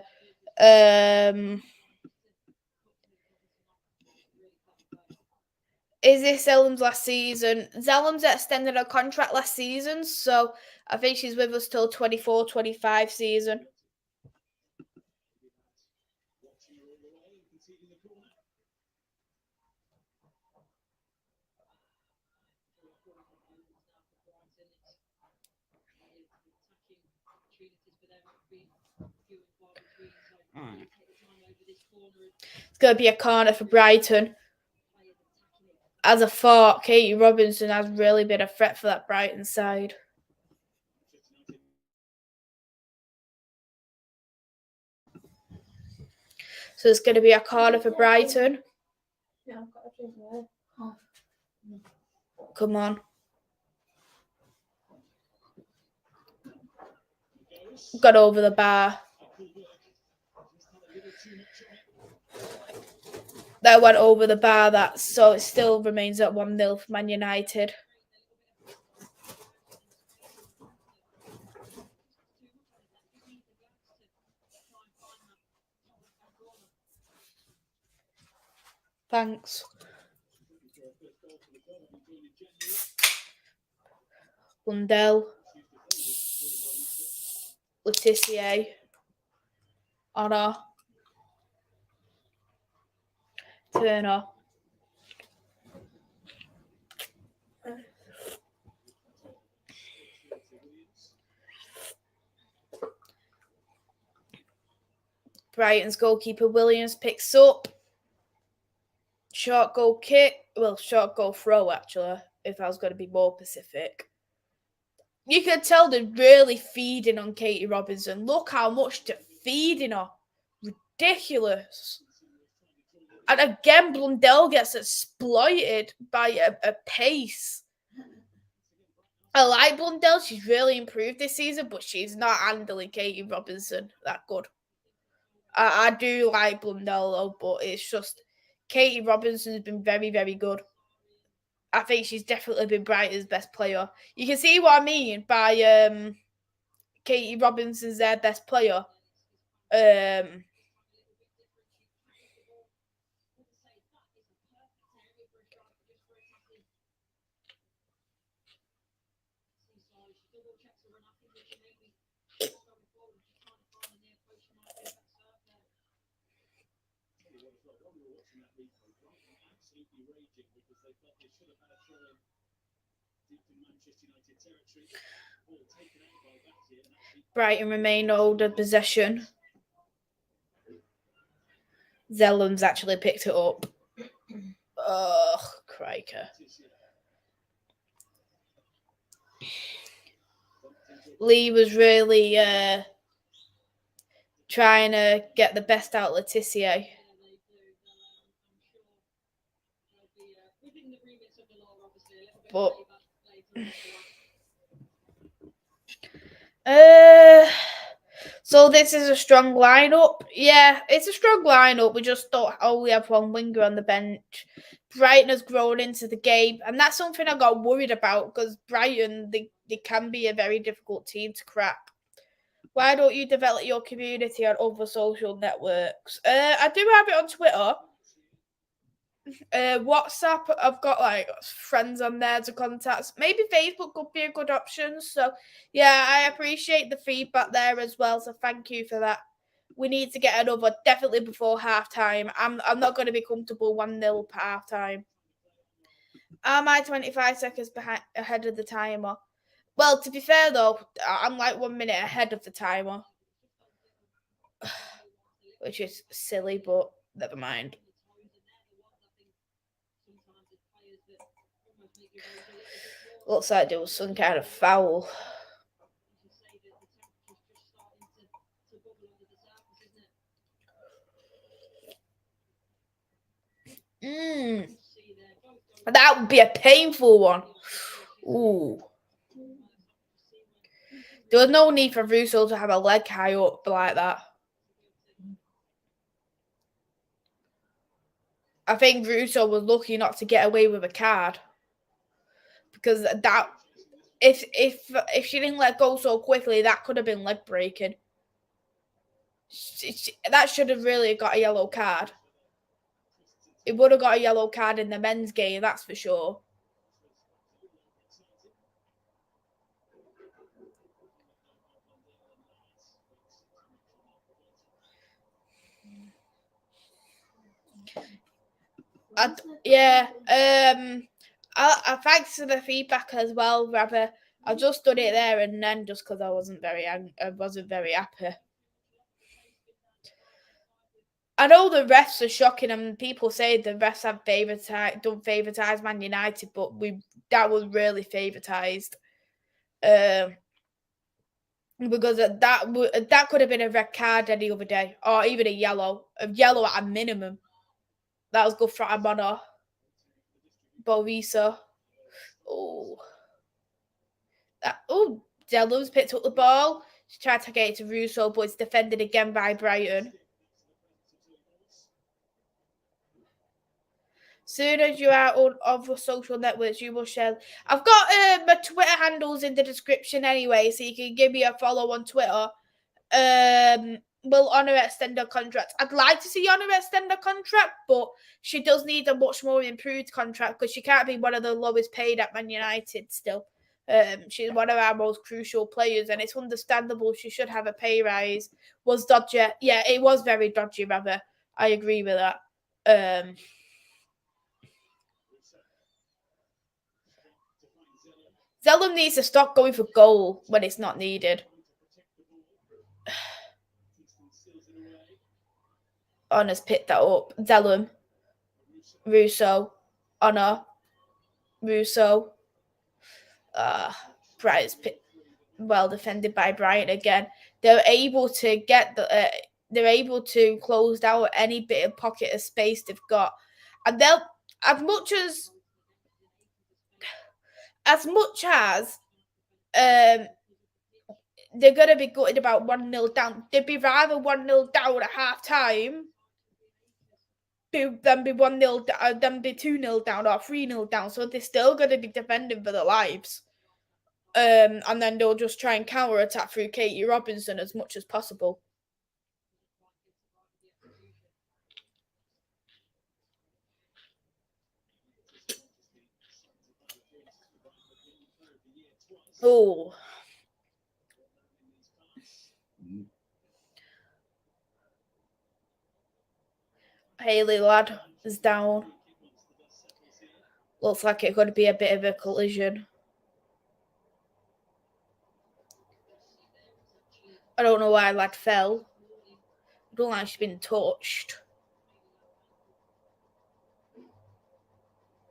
S1: Is this Zellum's last season? Zellum's extended her contract last season, so I think she's with us till 24-25 season. It's going to be a corner for Brighton. As a thought, Katie Robinson has really been a threat for that Brighton side. So it's going to be a corner for Brighton. Come on. Got over the bar. That went over the bar, so it still remains at 1-0 for Man United. Thanks. Lundell. Letitia. Honor. Turner. Brighton's goalkeeper Williams picks up. Short goal kick. Well, short goal throw, actually, if I was going to be more specific. You can tell they're really feeding on Katie Robinson. Look how much they're feeding her. Ridiculous. And again, Blundell gets exploited by a pace. I like Blundell. She's really improved this season, but she's not handling Katie Robinson that good. I do like Blundell, though, but it's just Katie Robinson's been very, very good. I think she's definitely been Brighton's best player. You can see what I mean by Katie Robinson's their best player. Brighton remain older possession. Zellum's actually picked it up. Ugh, crikey. Lee was really trying to get the best out of Letitia. But so this is a strong lineup. Yeah, it's a strong lineup. We just don't only have one winger on the bench. Brighton has grown into the game, and that's something I got worried about because Brighton, they can be a very difficult team to crack. Why don't you develop your community on other social networks? I do have it on Twitter. WhatsApp, I've got like friends on there to contact. Maybe Facebook could be a good option. So yeah, I appreciate the feedback there as well. So thank you for that. We need to get another definitely before half time. I'm not going to be comfortable 1-0 per half time. Am I 25 seconds ahead of the timer? Well, to be fair though, I'm like 1 minute ahead of the timer, which is silly, but never mind. Looks like there was some kind of foul. That would be a painful one. Ooh. There was no need for Russo to have a leg high up like that. I think Russo was lucky not to get away with a card. Because that if she didn't let go so quickly, that could have been leg breaking. That should have really got a yellow card. It would have got a yellow card in the men's game, that's for sure. Thanks for the feedback as well, Rabbi. I just done it there and then just because I wasn't very happy. I know the refs are shocking, and people say the refs have don't favouritize Man United, but that was really favoritised. Because that could have been a red card any other day, or even a yellow at a minimum. That was good for Amona. Borisa. Della's picked up the ball. She tried to get it to Russo, but it's defended again by Brighton. Soon as you are on other social networks, you will share. I've got my Twitter handles in the description anyway, so you can give me a follow on Twitter. Will Honor extend her contract? I'd like to see Honor extend her contract, but she does need a much more improved contract because she can't be one of the lowest paid at Man United still. She's one of our most crucial players, and it's understandable she should have a pay rise. Was dodgy? Yeah, it was very dodgy, rather. I agree with that. Zellum needs to stop going for goal when it's not needed. Honor's picked that up. Zellum. Russo. Honor. Russo. Brighton's well defended by Brighton again. They're able to get they're able to close down any bit of pocket of space they've got, and they'll as much as they're gonna be gutted about 1-0 down. They'd be rather 1-0 down at half time than be 1-0 than be 2-0 down or 3-0 down. So they're still gonna be defending for their lives. And then they'll just try and counter attack through Katie Robinson as much as possible. Oh. Haley Ladd is down. Looks like it could be a bit of a collision. I don't know why Ladd fell. I don't like she's been touched.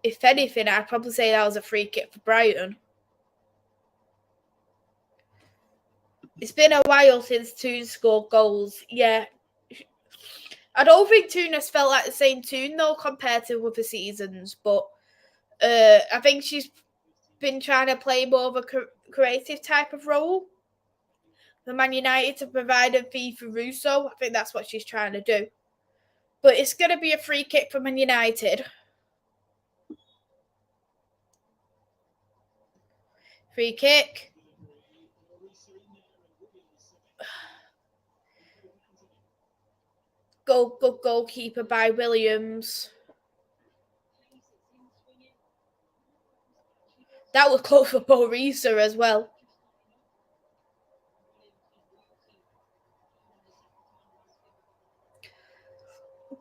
S1: If anything, I'd probably say that was a free kick for Brighton. It's been a while since Toon scored goals. Yeah. I don't think Toon has felt like the same Toon, though, compared to other seasons. But I think she's been trying to play more of a creative type of role for Man United to provide a fee for Russo. I think that's what she's trying to do. But it's going to be a free kick for Man United. Free kick. Good goalkeeper by Williams. That was close for Borisa as well.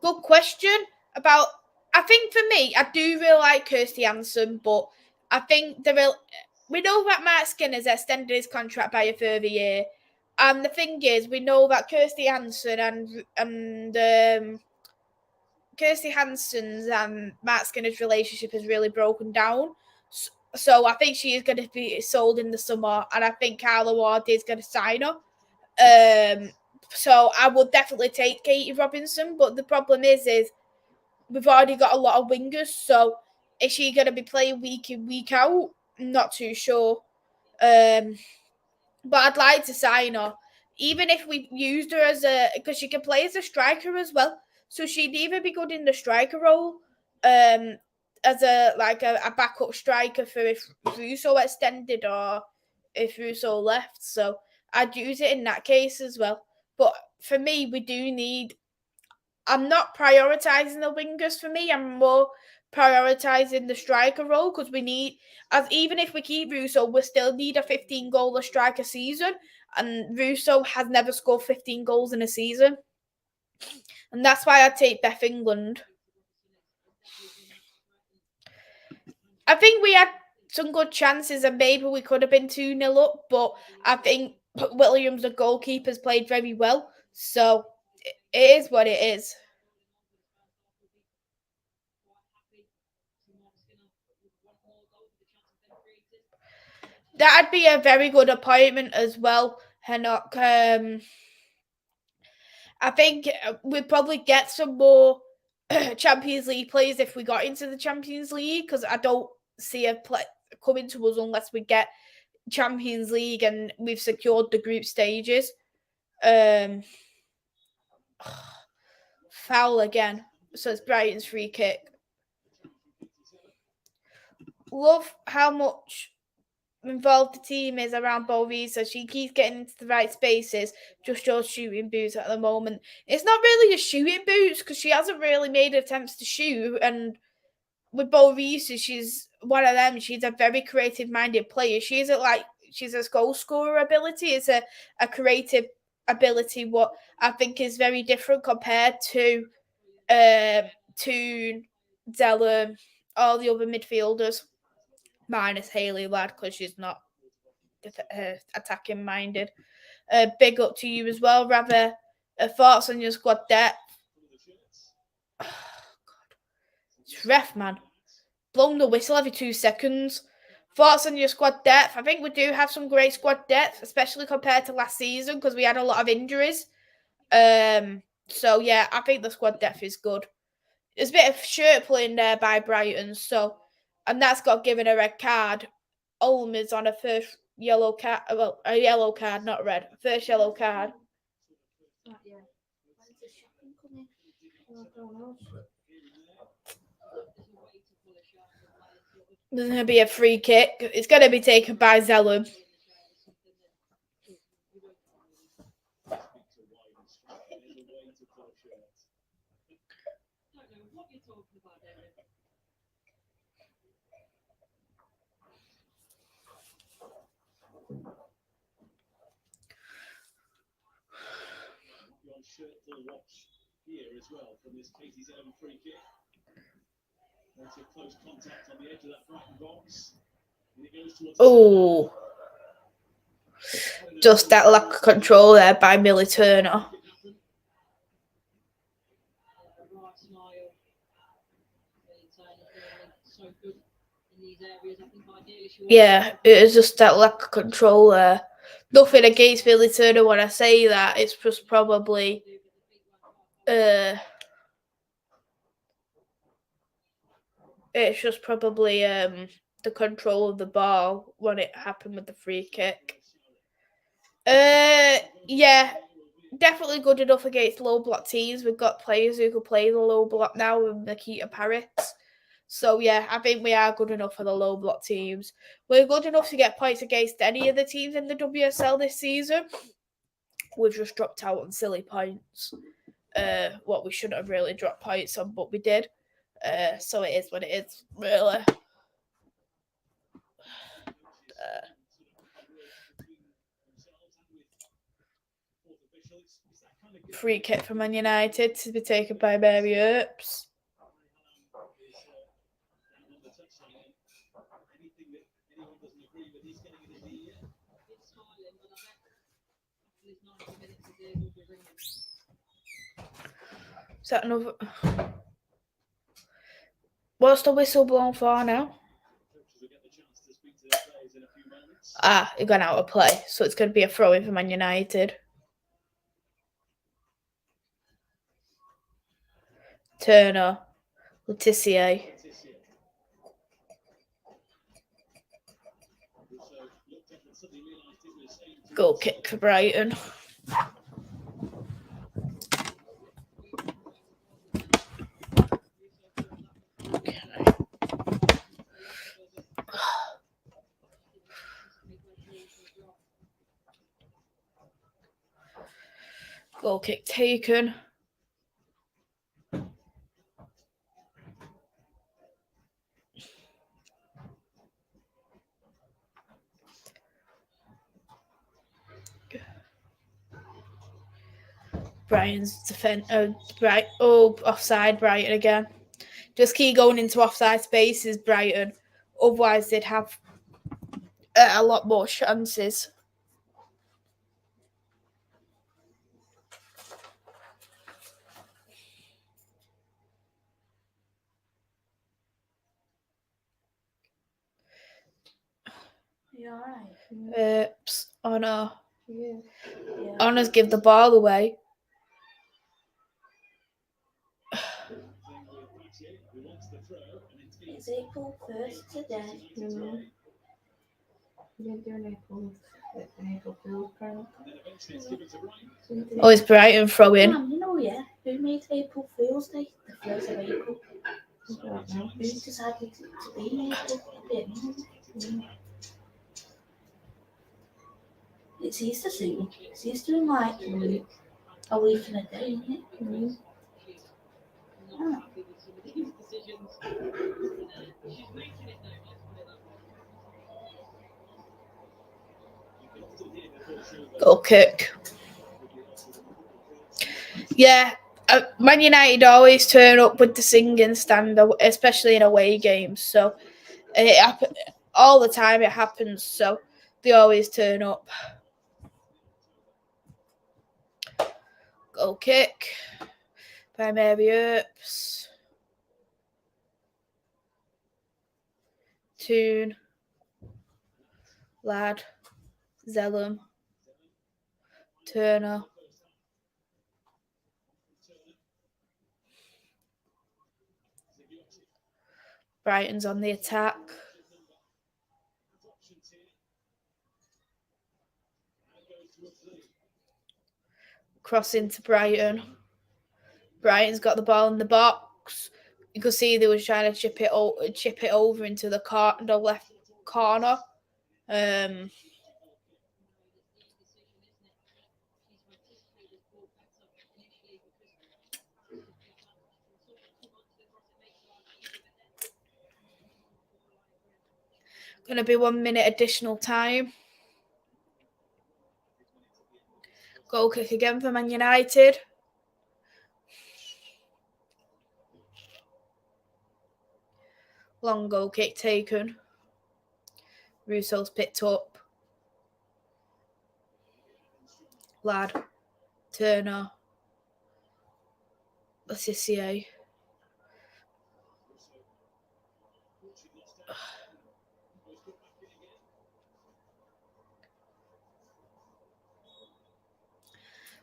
S1: Good question about. I think for me, I do really like Kirsty Hansen, but I think we know that Mark Skinner's extended his contract by a further year, and the thing is, we know that Kirsty Hansen and Kirsty Hansen's and Mark Skinner's relationship has really broken down. So I think she is going to be sold in the summer, and I think Carla Ward is going to sign her. So I would definitely take Katie Robinson, but the problem is we've already got a lot of wingers. So is she going to be playing week in, week out? I'm not too sure. But I'd like to sign her, even if we used her because she can play as a striker as well. So she'd either be good in the striker role, as a backup striker for if Russo extended or if Russo left. So I'd use it in that case as well. But for me, we do need. I'm not prioritising the wingers for me. I'm more prioritising the striker role because we need, as even if we keep Russo, we still need a 15-goal striker season. And Russo has never scored 15 goals in a season. And that's why I take Beth England. I think we had some good chances and maybe we could have been 2-0 up, but I think Williams, the goalkeeper, has played very well. So it is what it is. That'd be a very good appointment as well, Henok. I think we'd probably get some more Champions League players if we got into the Champions League, because I don't see a play coming to us unless we get Champions League and we've secured the group stages. Foul again. So it's Brighton's free kick. Love how much involved the team is around Borisa. She keeps getting into the right spaces, just shows shooting boots at the moment. It's not really a shooting boots because she hasn't really made attempts to shoot. And with Borisa, she's one of them. She's a very creative-minded player. She's a goal scorer ability. It's a creative ability, what I think is very different compared to Zella, all the other midfielders, minus Haley Ladd because she's not attacking minded. Big up to you as well, Rather. Thoughts on your squad depth? Oh, God. It's ref, man. Blowing the whistle every 2 seconds. Thoughts on your squad depth? I think we do have some great squad depth, especially compared to last season because we had a lot of injuries. So yeah, I think the squad depth is good. There's a bit of shirt pulling there by Brighton, and that's got given a red card. Ulm is on a first yellow card. Well, a yellow card, not red. First yellow card. There's going to be a free kick. It's going to be taken by Zellum. Oh, just that lack of control there by Millie Turner. Yeah, it is just that lack of control there. Nothing against Millie Turner when I say that. It's just probably the control of the ball when it happened with the free kick. Yeah, definitely good enough against low block teams. We've got players who can play the low block now with Nikita Parrott. So yeah, I think we are good enough for the low block teams. We're good enough to get points against any of the teams in the WSL this season. We've just dropped out on silly points. What we shouldn't have really dropped points on, but we did. So it is what it is, really. Free kick for Man United to be taken by Mary Earps. Is that another? What's the whistle blown for now? It gone out of play, so it's going to be a throw-in for Man United. Turner, Letitia. Goal kick for Brighton. Goal kick taken. Brighton's defense. Offside Brighton again. Just keep going into offside spaces, Brighton. Otherwise, they'd have a lot more chances.
S2: You alright?
S1: Honor.
S2: Yeah.
S1: Honor's give the ball away.
S2: It's April 1st today.
S3: You didn't do an April Fool's prank.
S1: Oh, it's Brighton throwing.
S2: Mum, you know, yeah, who made April Fool's Day the 1st of April?
S3: I don't know.
S2: Who decided to be April? It's Easter soon. It's Easter in like a week and a day, isn't it?
S3: Mm-hmm.
S2: Ah.
S1: Goal kick. Yeah, Man United always turn up with the singing stand, especially in away games. So it happens all the time. It happens. So they always turn up. Goal kick by Mary Earps. Toon. Lad. Zellum. Turner. Brighton's on the attack. Cross into Brighton. Brighton's got the ball in the box. You could see they was trying to chip it over into the left corner. Going to be 1 minute additional time. Goal kick again for Man United. Long goal kick taken. Russo's picked up. Lad. Turner. Lassissier.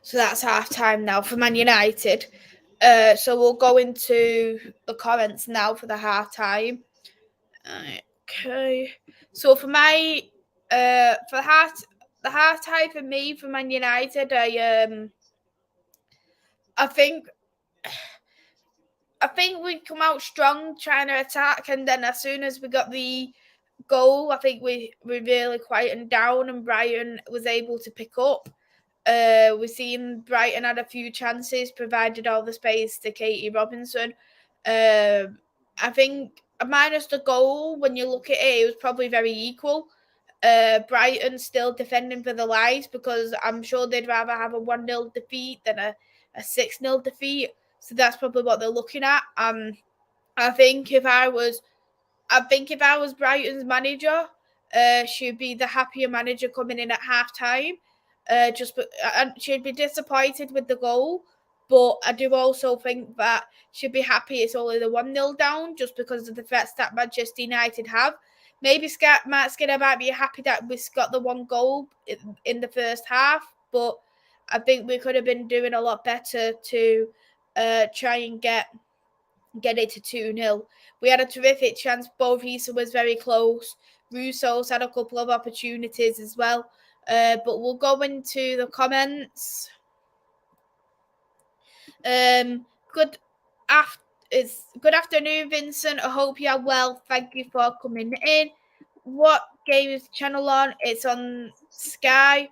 S1: So that's half time now for Man United. So we'll go into the comments now for the half time. Okay. So for my for the half time for me for Man United, I think we come out strong trying to attack, and then as soon as we got the goal, I think we really quietened down, and Brighton was able to pick up. We've seen Brighton had a few chances, provided all the space to Katie Robinson. I think minus the goal, when you look at it, it was probably very equal. Brighton still defending for their lives because I'm sure they'd rather have a 1-0 defeat than a 6-0 defeat. So that's probably what they're looking at. I think if I was Brighton's manager, she'd be the happier manager coming in at half time. She'd be disappointed with the goal, but I do also think that she'd be happy it's only the 1-0 down, just because of the threats that Manchester United have. Maybe Matt Skinner might be happy that we got the one goal in the first half, but I think we could have been doing a lot better to try and get it to 2-0. We had a terrific chance. Bo Risa was very close. Russo's had a couple of opportunities as well. But we'll go into the comments. Good afternoon, Vincent. I hope you are well. Thank you for coming in. What game is the channel on? It's on Sky.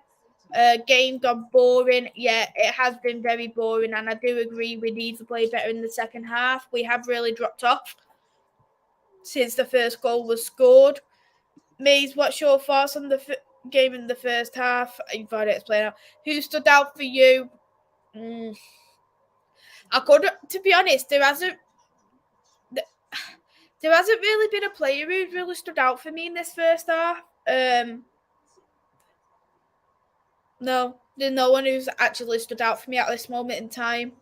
S1: Game gone boring. Yeah, it has been very boring, and I do agree we need to play better in the second half. We have really dropped off since the first goal was scored. Maze, what's your thoughts on the game in the first half? You've already explained out. Who stood out for you? I could, to be honest, there hasn't really been a player who really stood out for me in this first half. No, there's no one who's actually stood out for me at this moment in time.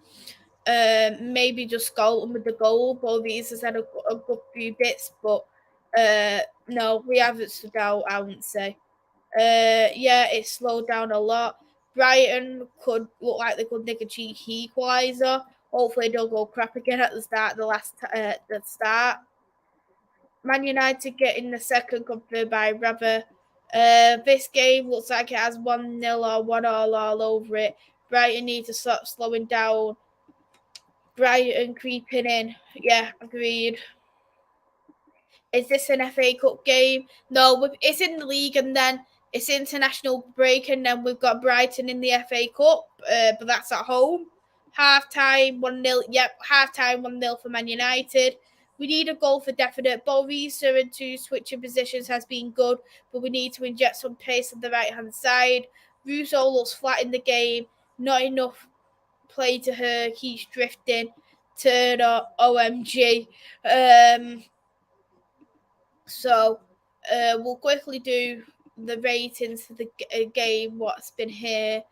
S1: Maybe just Scotland with the goal. Bovies has had a good few bits, but no, we haven't stood out, I wouldn't say. Yeah, it slowed down a lot. Brighton could look like they could nick a cheeky equaliser. Hopefully they'll go crap again at the start. The start. Man United getting the second confirmed by Rather. This game looks like it has 1-0 or 1-1 all over it. Brighton need to stop slowing down. Brighton creeping in. Yeah, agreed. Is this an FA Cup game? No, it's in the league, and then it's international break, and then we've got Brighton in the FA Cup, but that's at home. Half-time, 1-0. Yep, half-time, 1-0 for Man United. We need a goal for definite. Bo Risa and two switching positions has been good, but we need to inject some pace on the right-hand side. Russo looks flat in the game. Not enough play to her. Keeps drifting. Turner, OMG. So we'll quickly do the ratings for the game, what's been here.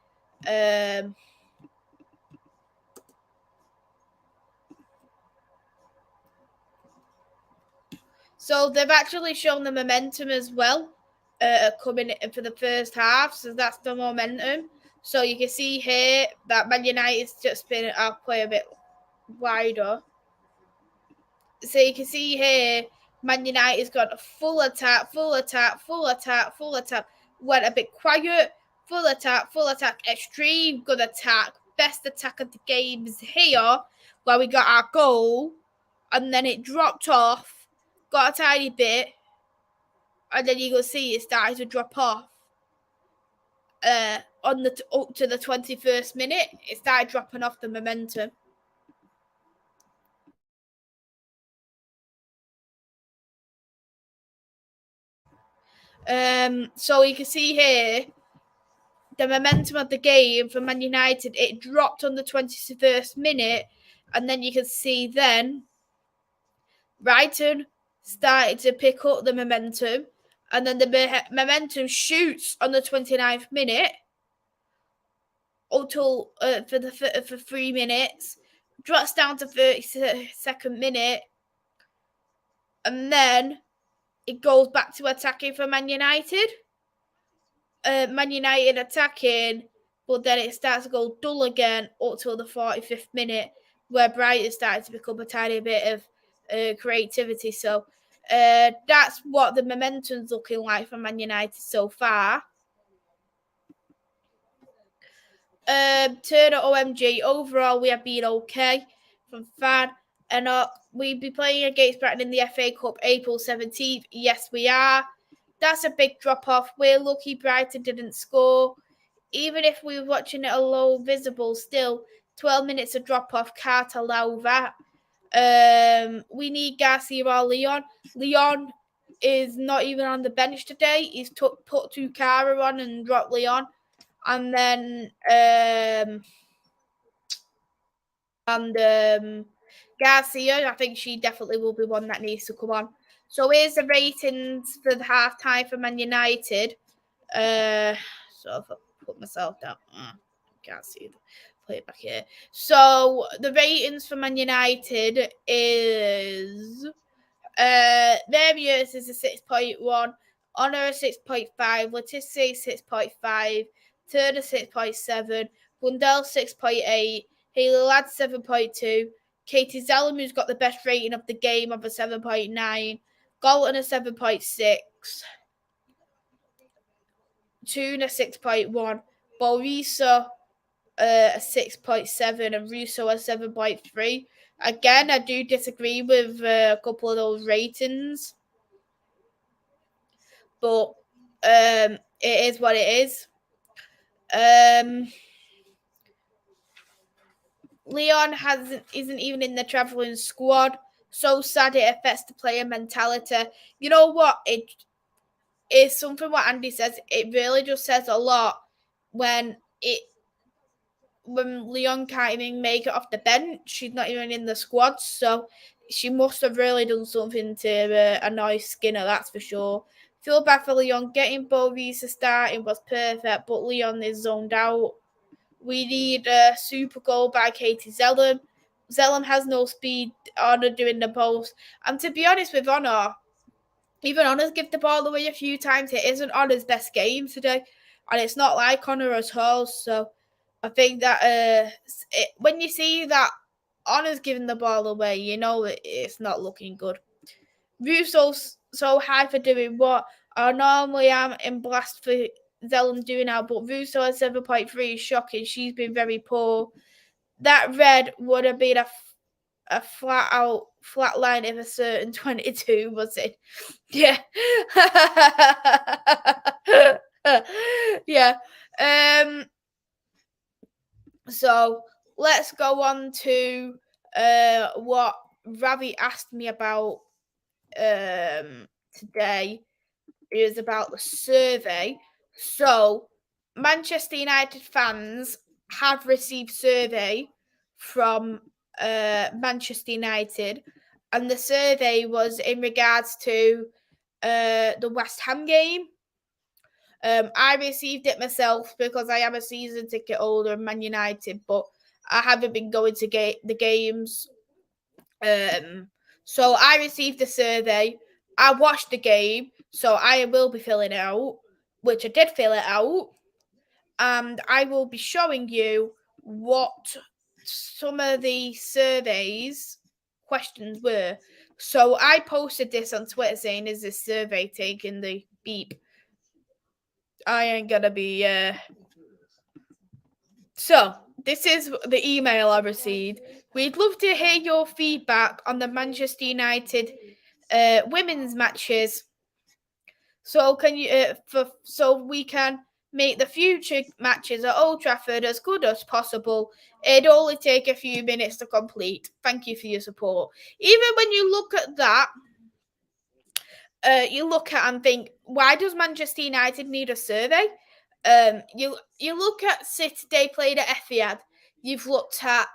S1: So they've actually shown the momentum as well coming in for the first half. So that's the momentum. So you can see here that Man United's just been, I'll play a bit wider. So you can see here, Man United's got a full attack, went a bit quiet, full attack, extreme good attack, best attack of the game is here, where we got our goal, and then it dropped off, got a tiny bit, and then you can see it started to drop off. Up to the 21st minute, it started dropping off the momentum. So you can see here the momentum of the game for Man United. It dropped on the 21st minute, and then you can see then Brighton started to pick up the momentum, and then the momentum shoots on the 29th minute until for 3 minutes, drops down to 32nd minute, and then it goes back to attacking for Man United. Man United attacking, but then it starts to go dull again up till the 45th minute, where Brighton started to become a tiny bit of creativity. So that's what the momentum's looking like for Man United so far. Turner OMG, overall we have been okay from fan, and we'll be playing against Brighton in the FA Cup April 17th. Yes, we are. That's a big drop off. We're lucky Brighton didn't score. Even if we were watching it a low visible, still 12 minutes of drop off, can't allow that. We need Garcia or Leon. Leon is not even on the bench today. He's put Tukara on and dropped Leon. And then Garcia, I think she definitely will be one that needs to come on. So here's the ratings for the half time for Man United. So if I put myself down, can't see it. Play it back here. So the ratings for Man United is Marius is a 6.1, Honor a 6.5, Letizia 6.5, Turner 6.7, Bundell 6.8, Haley Ladd 7.2, Katie Zellum, who's got the best rating of the game, of a 7.9, Galton a 7.6, Tuna 6.1, Borisa a 6.7, and Russo a 7.3. Again, I do disagree with a couple of those ratings, but it is what it is. Leon isn't even in the travelling squad. So sad, it affects the player mentality. You know what? It is something what Andy says. It really just says a lot when Leon can't even make it off the bench. She's not even in the squad, so she must have really done something to annoy Skinner, that's for sure. Feel bad for Leon. Getting Borisa starting was perfect, but Leon is zoned out. We need a super goal by Katie Zellum. Zellum has no speed. Honor doing the post. And to be honest with Honor, even Honor's give the ball away a few times. It isn't Honor's best game today, and it's not like Honor at all. So I think that when you see that Honor's giving the ball away, you know it's not looking good. Russo's so high for doing what I normally am in blast for Zellum doing now, but Russo at 7.3 is shocking. She's been very poor. That red would have been a flat line if a certain 22 was in. Yeah. Yeah. So let's go on to what Ravi asked me about today. It was about the survey. So Manchester United fans have received survey from Manchester United, and the survey was in regards to the West Ham game. I received it myself because I am a season ticket holder of Man United, but I haven't been going to the games. So I received the survey. I watched the game, so I will be filling it out, which I did fill it out. And I will be showing you what some of the surveys questions were. So I posted this on Twitter saying, is this survey taking the beep? I ain't gonna be So this is the email I received. We'd love to hear your feedback on the Manchester United women's matches. So can you so we can make the future matches at Old Trafford as good as possible. It'd only take a few minutes to complete. Thank you for your support. Even when you look at that, you look at and think, why does Manchester United need a survey? You look at City, they played at Etihad. You've looked at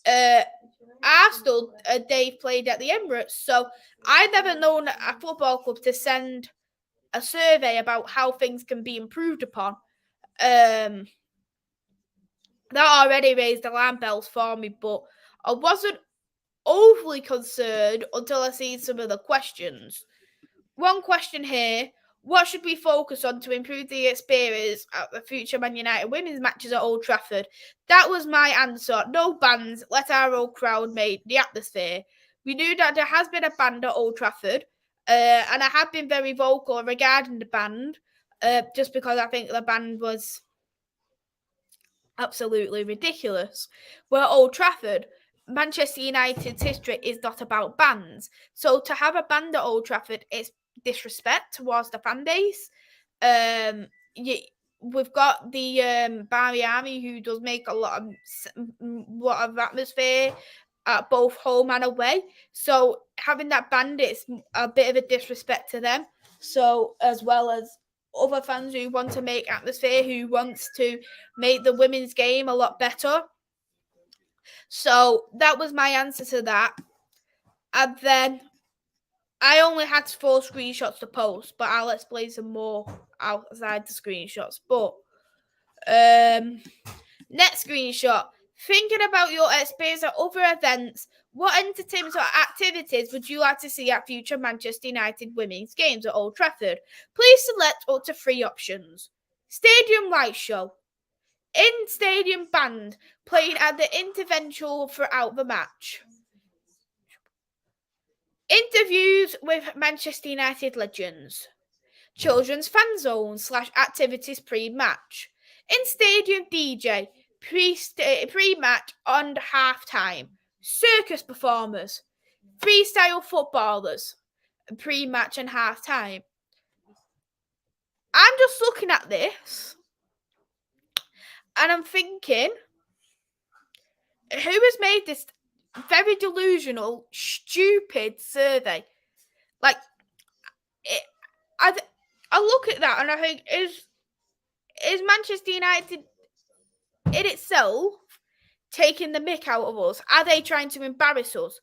S1: Arsenal, they've played at the Emirates. So I've never known a football club to send a survey about how things can be improved upon. That already raised alarm bells for me, but I wasn't overly concerned until I see some of the questions. One question here: what should we focus on to improve the experience at the future Man United women's matches at Old Trafford? That was my answer. No bans. Let our old crowd make the atmosphere. We knew that there has been a band at Old Trafford, and I have been very vocal regarding the band, just because I think the band was absolutely ridiculous. Where Old Trafford, Manchester United's history is not about bands. So to have a band at Old Trafford is disrespect towards the fan base. We've got the Barry Army, who does make a lot of atmosphere at both home and away. So having that band is a bit of a disrespect to them. So as well as other fans who want to make atmosphere, who wants to make the women's game a lot better. So that was my answer to that. And then I only had 4 screenshots to post, but I'll explain some more outside the screenshots. But next screenshot. Thinking about your experience at other events, what entertainment or activities would you like to see at future Manchester United women's games at Old Trafford? Please select up to 3 options. Stadium light show. In-stadium band playing at the intervention throughout the match. Interviews with Manchester United legends. Children's fan zone / activities pre-match. In-stadium DJ. Pre-match and half-time. Circus performers. Freestyle footballers. Pre-match and half-time. I'm just looking at this and I'm thinking, who has made this very delusional, stupid survey? Like, I look at that and I think, is Manchester United in itself taking the mick out of us? Are they trying to embarrass us?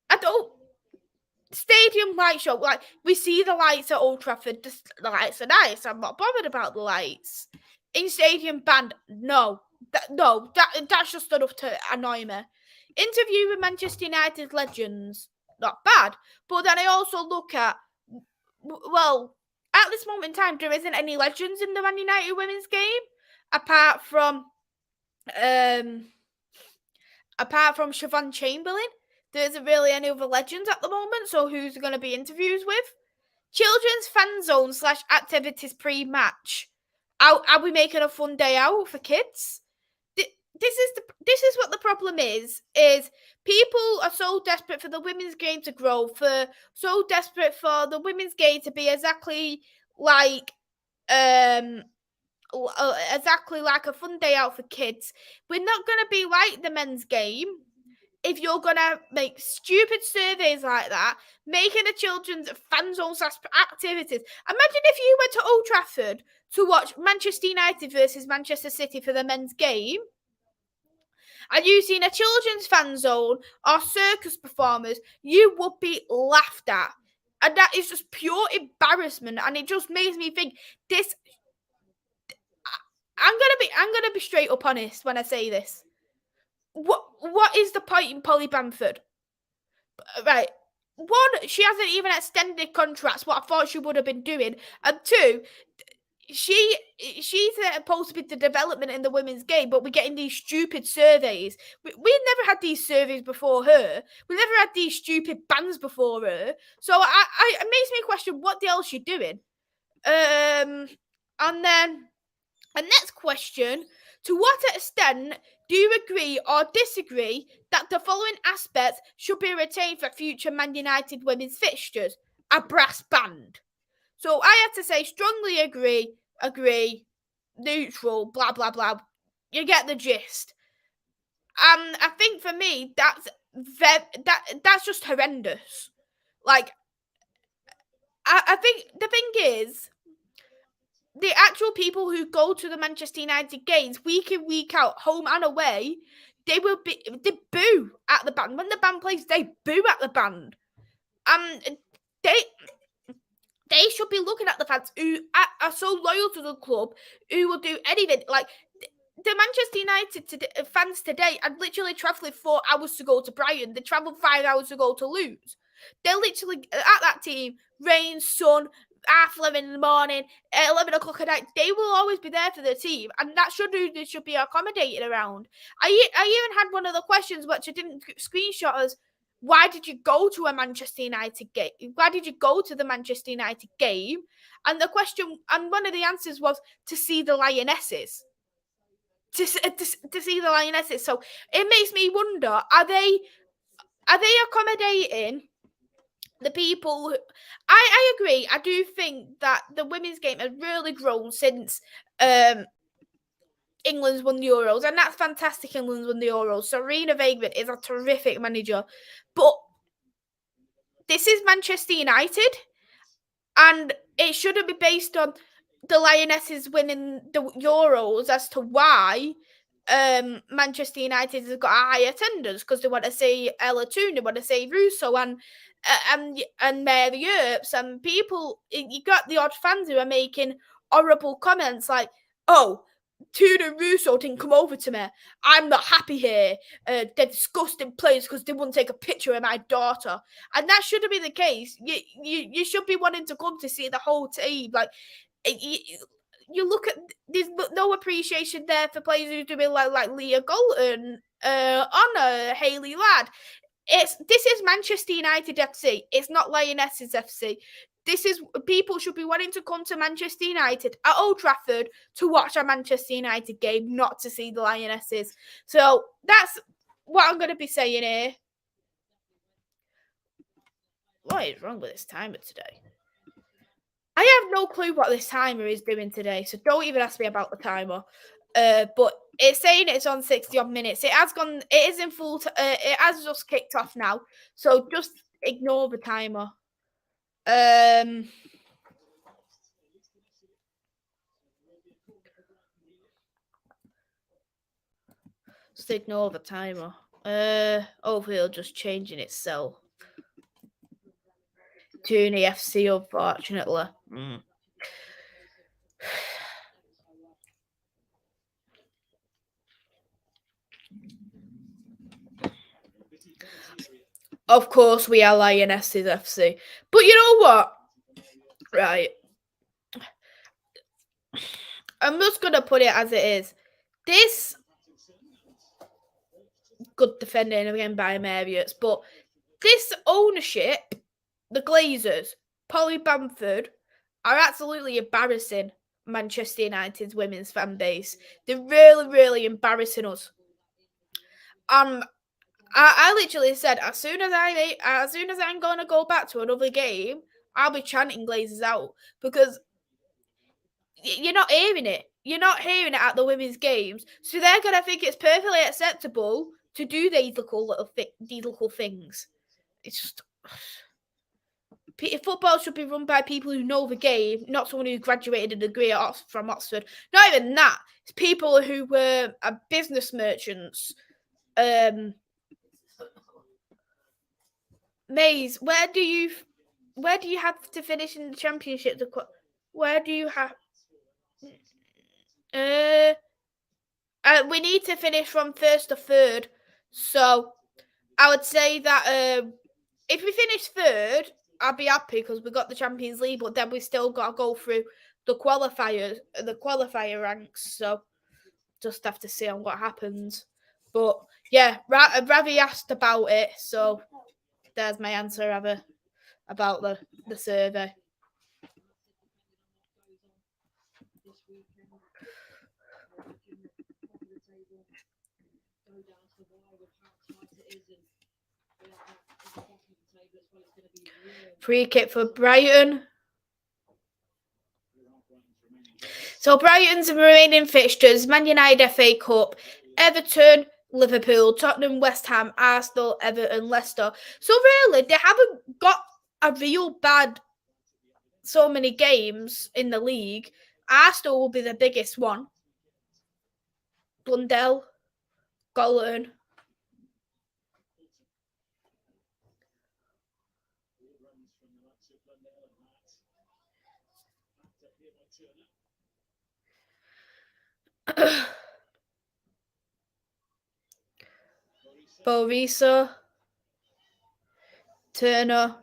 S1: I don't. Stadium light show, like, we see the lights at Old Trafford. The lights are nice. I'm not bothered about the lights. In stadium band, no, that's just enough to annoy me. Interview with Manchester United legends, not bad. But then I also look at, well, at this moment in time, there isn't any legends in the Man United women's game apart from Siobhan Chamberlain. There isn't really any other legends at the moment, so who's going to be interviews with? Children's fan zone / activities pre-match. Are we making a fun day out for kids? This is what the problem is people are so desperate for the women's game to grow, so desperate for the women's game to be exactly like a fun day out for kids. We're not going to be like the men's game if you're going to make stupid surveys like that, making a children's fan zone / activities. Imagine if you went to Old Trafford to watch Manchester United versus Manchester City for the men's game, and you seen a children's fan zone or circus performers, you would be laughed at. And that is just pure embarrassment. And it just makes me think this. I'm gonna be straight up honest when I say this. What is the point in Polly Bamford? Right. 1, she hasn't even extended contracts, what I thought she would have been doing. And 2, she's supposed to be the development in the women's game, but we're getting these stupid surveys. We've never had these surveys before her. We've never had these stupid bans before her. So it makes me question what the hell she's doing. And then the next question: to what extent do you agree or disagree that the following aspects should be retained for future Man United women's fixtures? A brass band. So I have to say strongly agree, neutral, blah, blah, blah. You get the gist. And I think for me, that's just horrendous. Like, I think the thing is, the actual people who go to the Manchester United games week in, week out, home and away, they boo at the band. When the band plays, they boo at the band. They should be looking at the fans who are so loyal to the club, who will do anything. Like the Manchester United fans today are literally travelling 4 hours to go to Brighton. They travelled 5 hours to go to lose. They're literally at that team, rain, sun, 11:30 in the morning, 11 o'clock at night. They will always be there for the team, and that should be accommodated around. I even had one of the questions which I didn't screenshot as, why did you go to a Manchester United game? Why did you go to the Manchester United game? And the question, and one of the answers was to see the Lionesses. To see the Lionesses. So it makes me wonder: are they accommodating the people? I agree. I do think that the women's game has really grown since England's won the Euros, and that's fantastic. England's won the Euros. Serena Vagrant is a terrific manager, but this is Manchester United, and it shouldn't be based on the Lionesses winning the Euros as to why Manchester United has got a high attendance, because they want to see Ella Toon, they want to see Russo and Mary Earps, and people. You got the odd fans who are making horrible comments like, "Oh, Toon and Russo didn't come over to me. I'm not happy here. They're disgusting players because they wouldn't take a picture of my daughter." And that shouldn't be the case. You should be wanting to come to see the whole team. Like, you look at, there's no appreciation there for players who do it like Leah Golden, Honor, Hayley Ladd. This is Manchester United FC. It's not Lionesses FC. This is, people should be wanting to come to Manchester United at Old Trafford to watch a Manchester United game, not to see the Lionesses. So that's what I'm going to be saying here. What is wrong with this timer today? I have no clue what this timer is doing today, so don't even ask me about the timer. But it's saying it's on 60 odd minutes. It has gone. It is in full. It has just kicked off now, so just ignore the timer. Just ignore the timer. Hopefully it'll just change in itself. Toonie FC, unfortunately. Of course, we are Lionesses FC. But you know what? Right. I'm just going to put it as it is. This, good defending again by Marriott, but this ownership, the Glazers, Polly Bamford, are absolutely embarrassing Manchester United's women's fan base. They're really, really embarrassing us. I literally said, as soon as I'm going to go back to another game, I'll be chanting Glazers out, because you're not hearing it. You're not hearing it at the women's games, so they're going to think it's perfectly acceptable to do these little things. It's just, football should be run by people who know the game, not someone who graduated a degree from Oxford. Not even that. It's people who were business merchants. Maze, where do you have to finish in the championship? Where do you have? We need to finish from first to third. So I would say that if we finish third, I'll be happy because we got the Champions League, but then we still got to go through the qualifier ranks. So just have to see on what happens. But yeah, Ravi asked about it, so there's my answer, Ravi, about the survey. Free kick for Brighton. So Brighton's remaining fixtures: Man United FA Cup, Everton, Liverpool, Tottenham, West Ham, Arsenal, Everton, Leicester. So really, they haven't got a real bad so many games in the league. Arsenal will be the biggest one. Blundell. Golden. Borisa. Turner.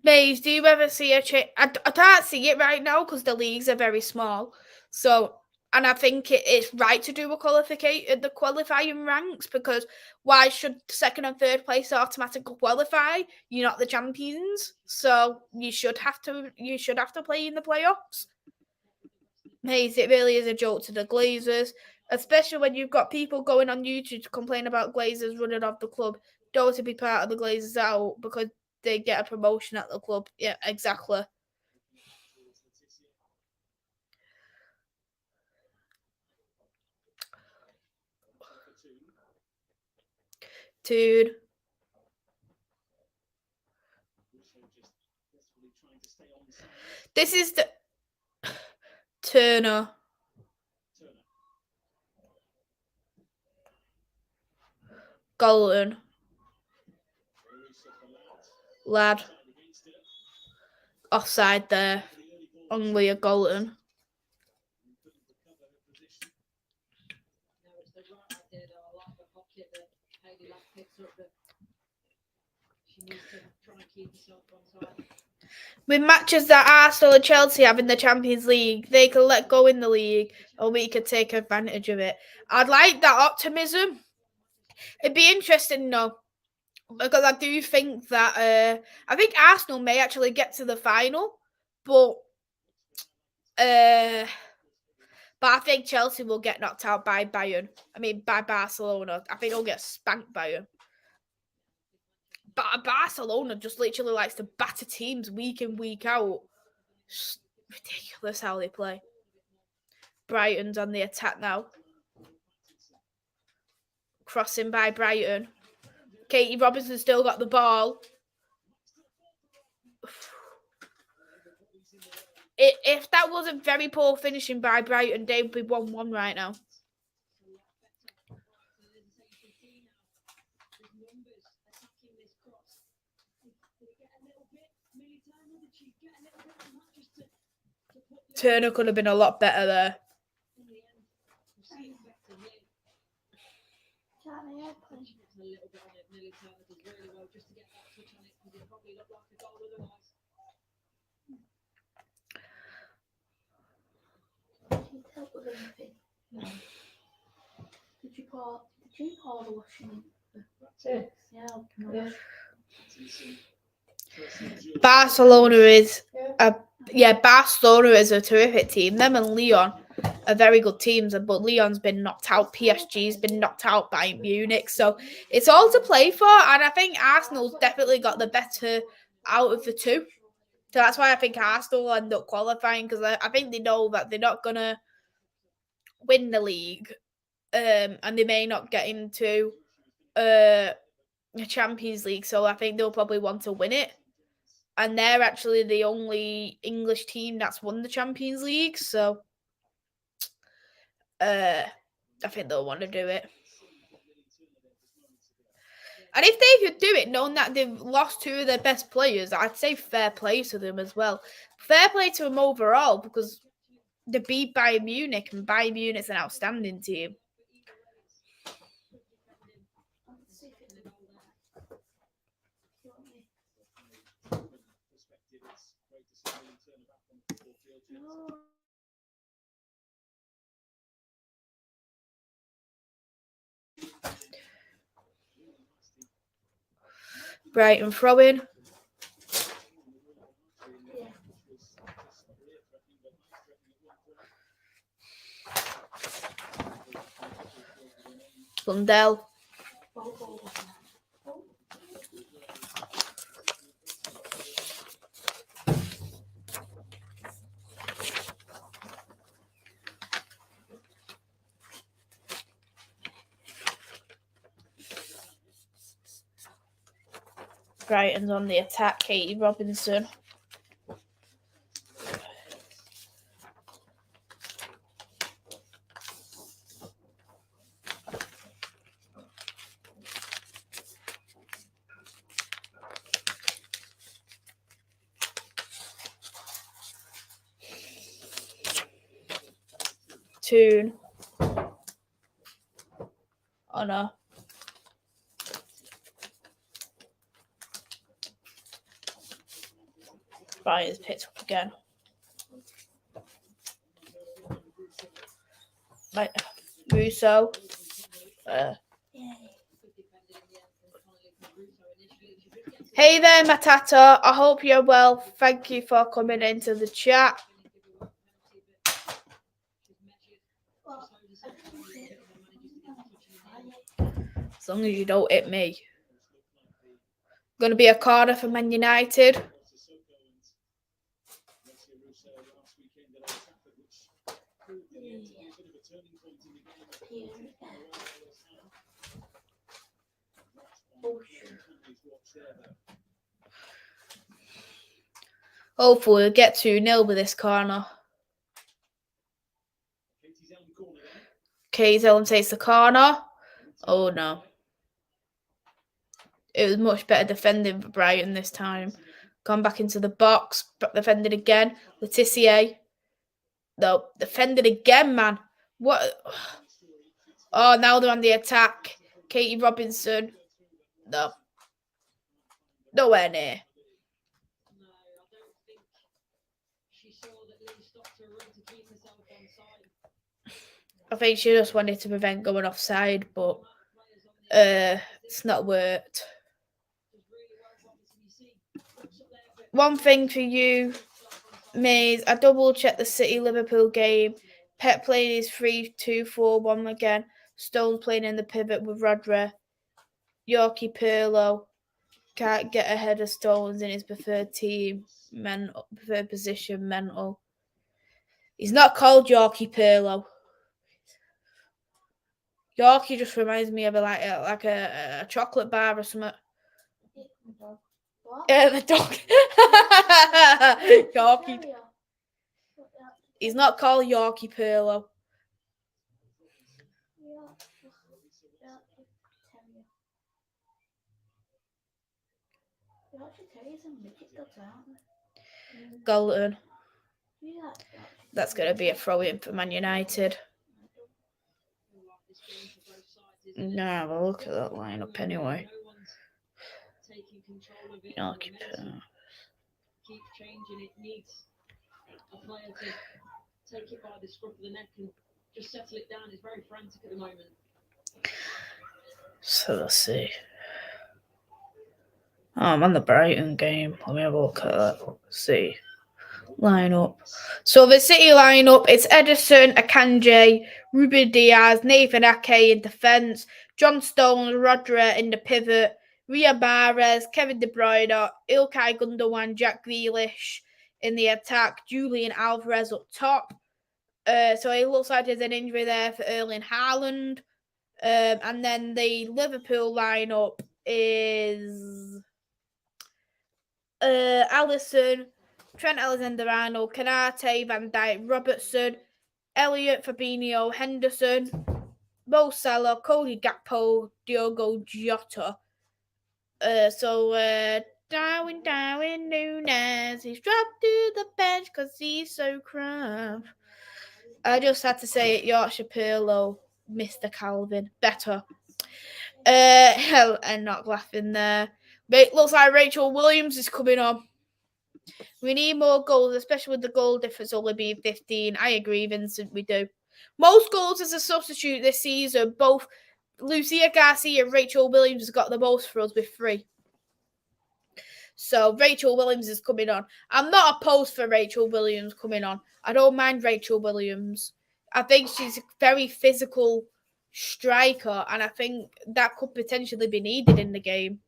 S1: Maze, do you ever see a change? I can't see it right now because the leagues are very small. So, and I think it's right to do the qualifying ranks, because why should second and third place automatically qualify? You're not the champions, so you should have to play in the playoffs. Maze, it really is a joke to the Glazers, especially when you've got people going on YouTube to complain about Glazers running off the club. Don't to be part of the Glazers out because they get a promotion at the club. Yeah, exactly. Dude. This is the Turner. Golden. Lad. Offside there. Only a Golden. With matches that Arsenal and Chelsea have in the Champions League, they can let go in the league, or we could take advantage of it. I'd like that optimism. It'd be interesting, though, because I do think that I think Arsenal may actually get to the final, but I think Chelsea will get knocked out by Bayern. I mean, by Barcelona. I think they'll get spanked by them. But Barcelona just literally likes to batter teams week in, week out. Just ridiculous how they play. Brighton's on the attack now. Crossing by Brighton. Katie Robinson still got the ball. If that wasn't very poor finishing by Brighton, they would be 1-1 right now. Turner could have been a lot better there.
S2: Did you call the washing?
S3: Yeah.
S1: Barcelona is Barcelona is a terrific team. Them and Lyon are very good teams, but Lyon's been knocked out. PSG's been knocked out by Munich, so it's all to play for. And I think Arsenal's definitely got the better out of the two. So that's why I think Arsenal will end up qualifying, because I think they know that they're not gonna win the league, and they may not get into the Champions League. So I think they'll probably want to win it. And they're actually the only English team that's won the Champions League. So I think they'll want to do it. And if they could do it, knowing that they've lost two of their best players, I'd say fair play to them as well. Fair play to them overall, because they beat Bayern Munich, and Bayern Munich's an outstanding team. Brighton throw-in. Lundell. Brighton's on the attack. Katie Robinson. Tune. Oh no. Right, it's picked up again. Right, Russo. Hey there, Matata. I hope you're well. Thank you for coming into the chat. As long as you don't hit me. Going to be a corner for Man United. Hopefully we'll get 2-0 with this corner. Kazelem takes the corner. Oh no. It was much better defending for Brighton this time. Gone back into the box. Defended again. Letitia. No, defended again, man. What? Oh, now they're on the attack. Katie Robinson. No. Nowhere near. I think she just wanted to prevent going offside, but it's not worked. One thing for you, Maze, I double-checked the City-Liverpool game. Pep playing his 3-2-4-1 again. Stones playing in the pivot with Rodri. Yorkie Pirlo can't get ahead of Stones in his preferred team, preferred position, mental. He's not called Yorkie Pirlo. Yorkie just reminds me of a chocolate bar or something.
S2: What?
S1: The dog. Yorkie. He's not called Yorkie Pirlo. Golden. That's going to be a throw-in for Man United. No, have a look at that lineup anyway. Yorkie Pirlo.
S4: Keep changing. It needs a player to take it by the scruff of the neck and just settle it down. It's very frantic at the moment.
S1: So let's see. Oh, I'm on the Brighton game. Let me have a look at that. Let's see. Lineup. So the City lineup, it's Edison, Akanji, Ruben Diaz, Nathan Ake in defence, John Stones, Rodri in the pivot, Riyad Mahrez, Kevin De Bruyne, Ilkay Gundogan, Jack Grealish in the attack, Julian Alvarez up top. So it looks like there's an injury there for Erling Haaland. And then the Liverpool lineup is Alisson, Trent Alexander-Arnold, Kanate, Van Dijk, Robertson, Elliott, Fabinho, Henderson, Mo Salah, Cody Gakpo, Diogo Jota. Darwin Núñez, he's dropped to the bench because he's so crap. I just had to say it, Yorkshire Pirlo, Mr. Calvin, better. And not laughing there. But it looks like Rachel Williams is coming on. We need more goals, especially with the goal difference only being 15. I agree, Vincent, we do. Most goals as a substitute this season, both Lucia Garcia and Rachel Williams has got the most for us with 3. So Rachel Williams is coming on. I'm not opposed for Rachel Williams coming on. I don't mind Rachel Williams. I think she's a very physical striker, and I think that could potentially be needed in the game.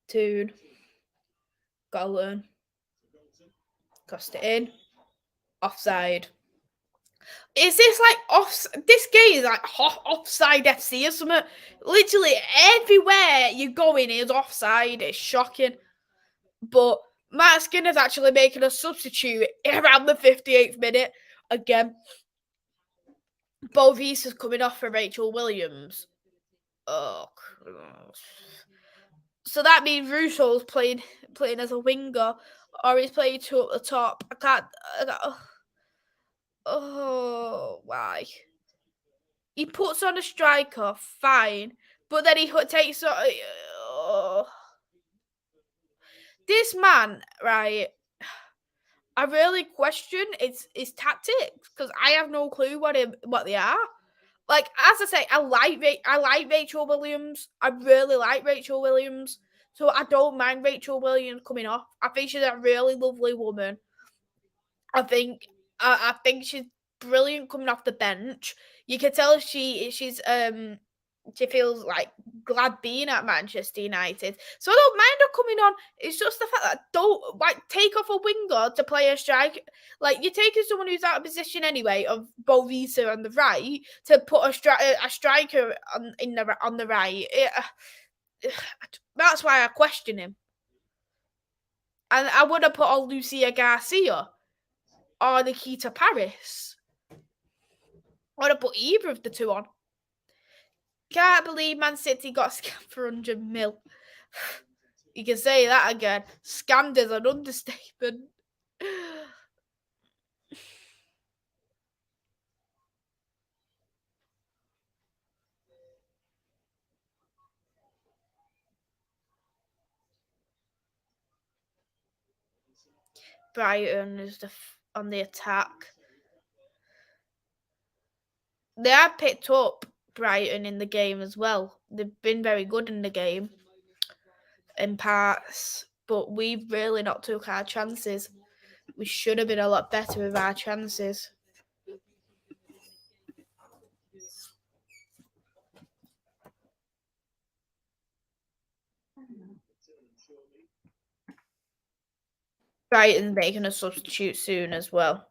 S1: Tune. Golden. Crossed it in. Offside. Is this like off? This game is like offside FC or something. Literally everywhere you go in is offside. It's shocking. But Matt Skinner's actually making a substitute around the 58th minute again. Bo Reese's coming off for Rachel Williams. Oh, so that means Russo's playing as a winger, or he's playing two up the top. I can't. Oh, why? He puts on a striker, fine, but then he takes. This man, right? I really question his tactics because I have no clue what they are. Like, as I say, I like Rachel Williams. I really like Rachel Williams. So I don't mind Rachel Williams coming off. I think she's a really lovely woman. I think she's brilliant coming off the bench. You can tell she feels like glad being at Manchester United. So I don't mind her coming on. It's just the fact that I don't like take off a winger to play a striker. Like, you're taking someone who's out of position anyway, of Borisa on the right, to put a striker on the right. That's why I question him. And I would have put on Lucia Garcia or Nikita Paris. I would have put either of the two on. Can't believe Man City got scammed for 100 mil. You can say that again. Scammed is an understatement. Brighton is on the attack. They have picked up Brighton in the game as well. They've been very good in the game in parts, but we've really not took our chances. We should have been a lot better with our chances. Brighton making a substitute soon as well.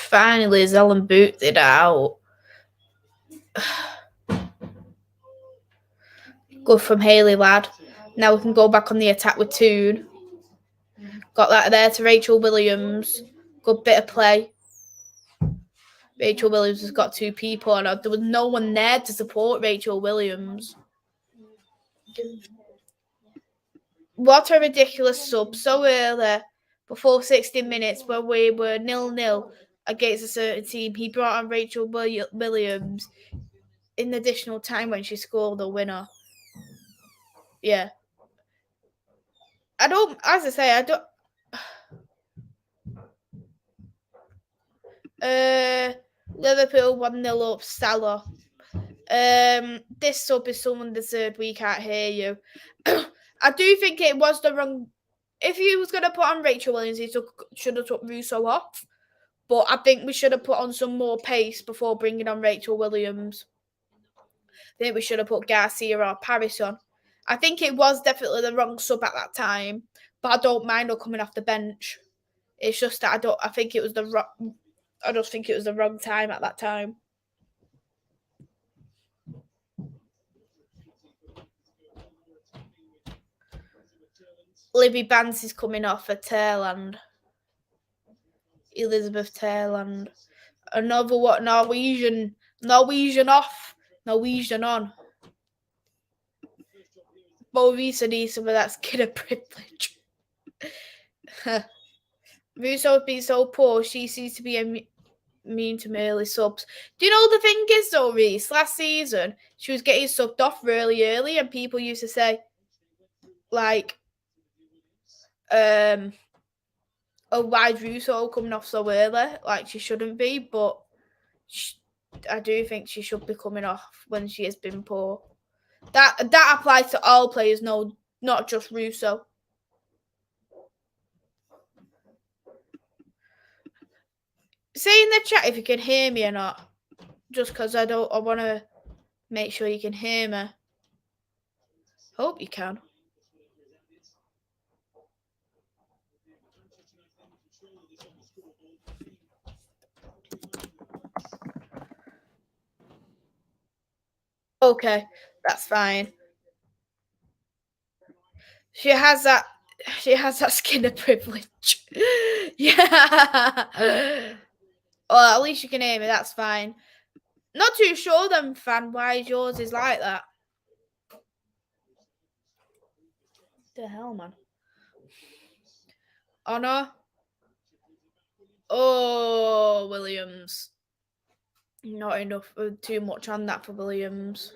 S1: Finally, Zelen booted it out. Good from Haley, lad. Now we can go back on the attack with Toon. Got that there to Rachel Williams. Good bit of play. Rachel Williams has got two people on her. There was no one there to support Rachel Williams. What a ridiculous sub so early, before 60 minutes, when we were 0-0 against a certain team. He brought on Rachel Williams in additional time when she scored the winner. Yeah. I don't. Liverpool 1-0 up, Salah. This sub is someone deserved. We can't hear you. I do think it was the wrong. If he was going to put on Rachel Williams, he should have took Russo off. But I think we should have put on some more pace before bringing on Rachel Williams. I think we should have put Garcia or Paris on. I think it was definitely the wrong sub at that time, but I don't mind her coming off the bench. It's just that I think it was the wrong time at that time. Libby Banks is coming off for Thailand. Elizabeth Thailand. Another what? Norwegian off. Norwegian on. Borisa needs some of that skin of privilege. Russo's been so poor, she seems to be immune to early subs. Do you know the thing is though, Reese? Last season, she was getting subbed off really early, and people used to say, like, oh, why's Russo coming off so early? Like, she shouldn't be, but I do think she should be coming off when she has been poor. That applies to all players, no not just Russo. Say in the chat if you can hear me or not. Just because I want to make sure you can hear me. Hope you can. Okay, that's fine. She has that Skinner privilege. Yeah. Well, at least you can hear me. That's fine. Not too sure then, fan, why yours is like that. The hell, man. Oh, no. Oh, Williams. Not enough. Too much on that for Williams.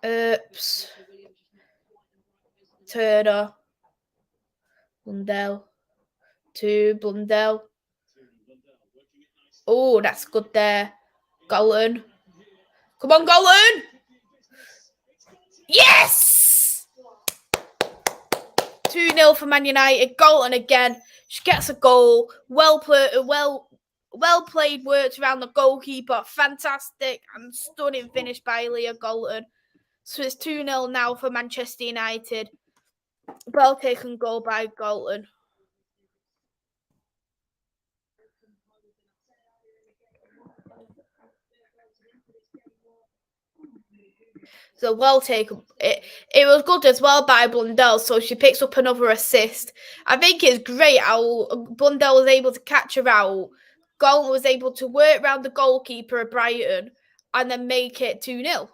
S1: Oops. Turner. Blundell. To Blundell. Oh, that's good there. Golden. Come on, Golden! Yes! 2-0 for Man United. Golden again. She gets a goal. Well played, worked around the goalkeeper. Fantastic and stunning finish by Leah Golden. So it's 2-0 now for Manchester United. Well taken goal by Golden. So well taken. It was good as well by Blundell. So she picks up another assist. I think it's great how Blundell was able to catch her out. Golden was able to work around the goalkeeper of Brighton and then make it 2-0.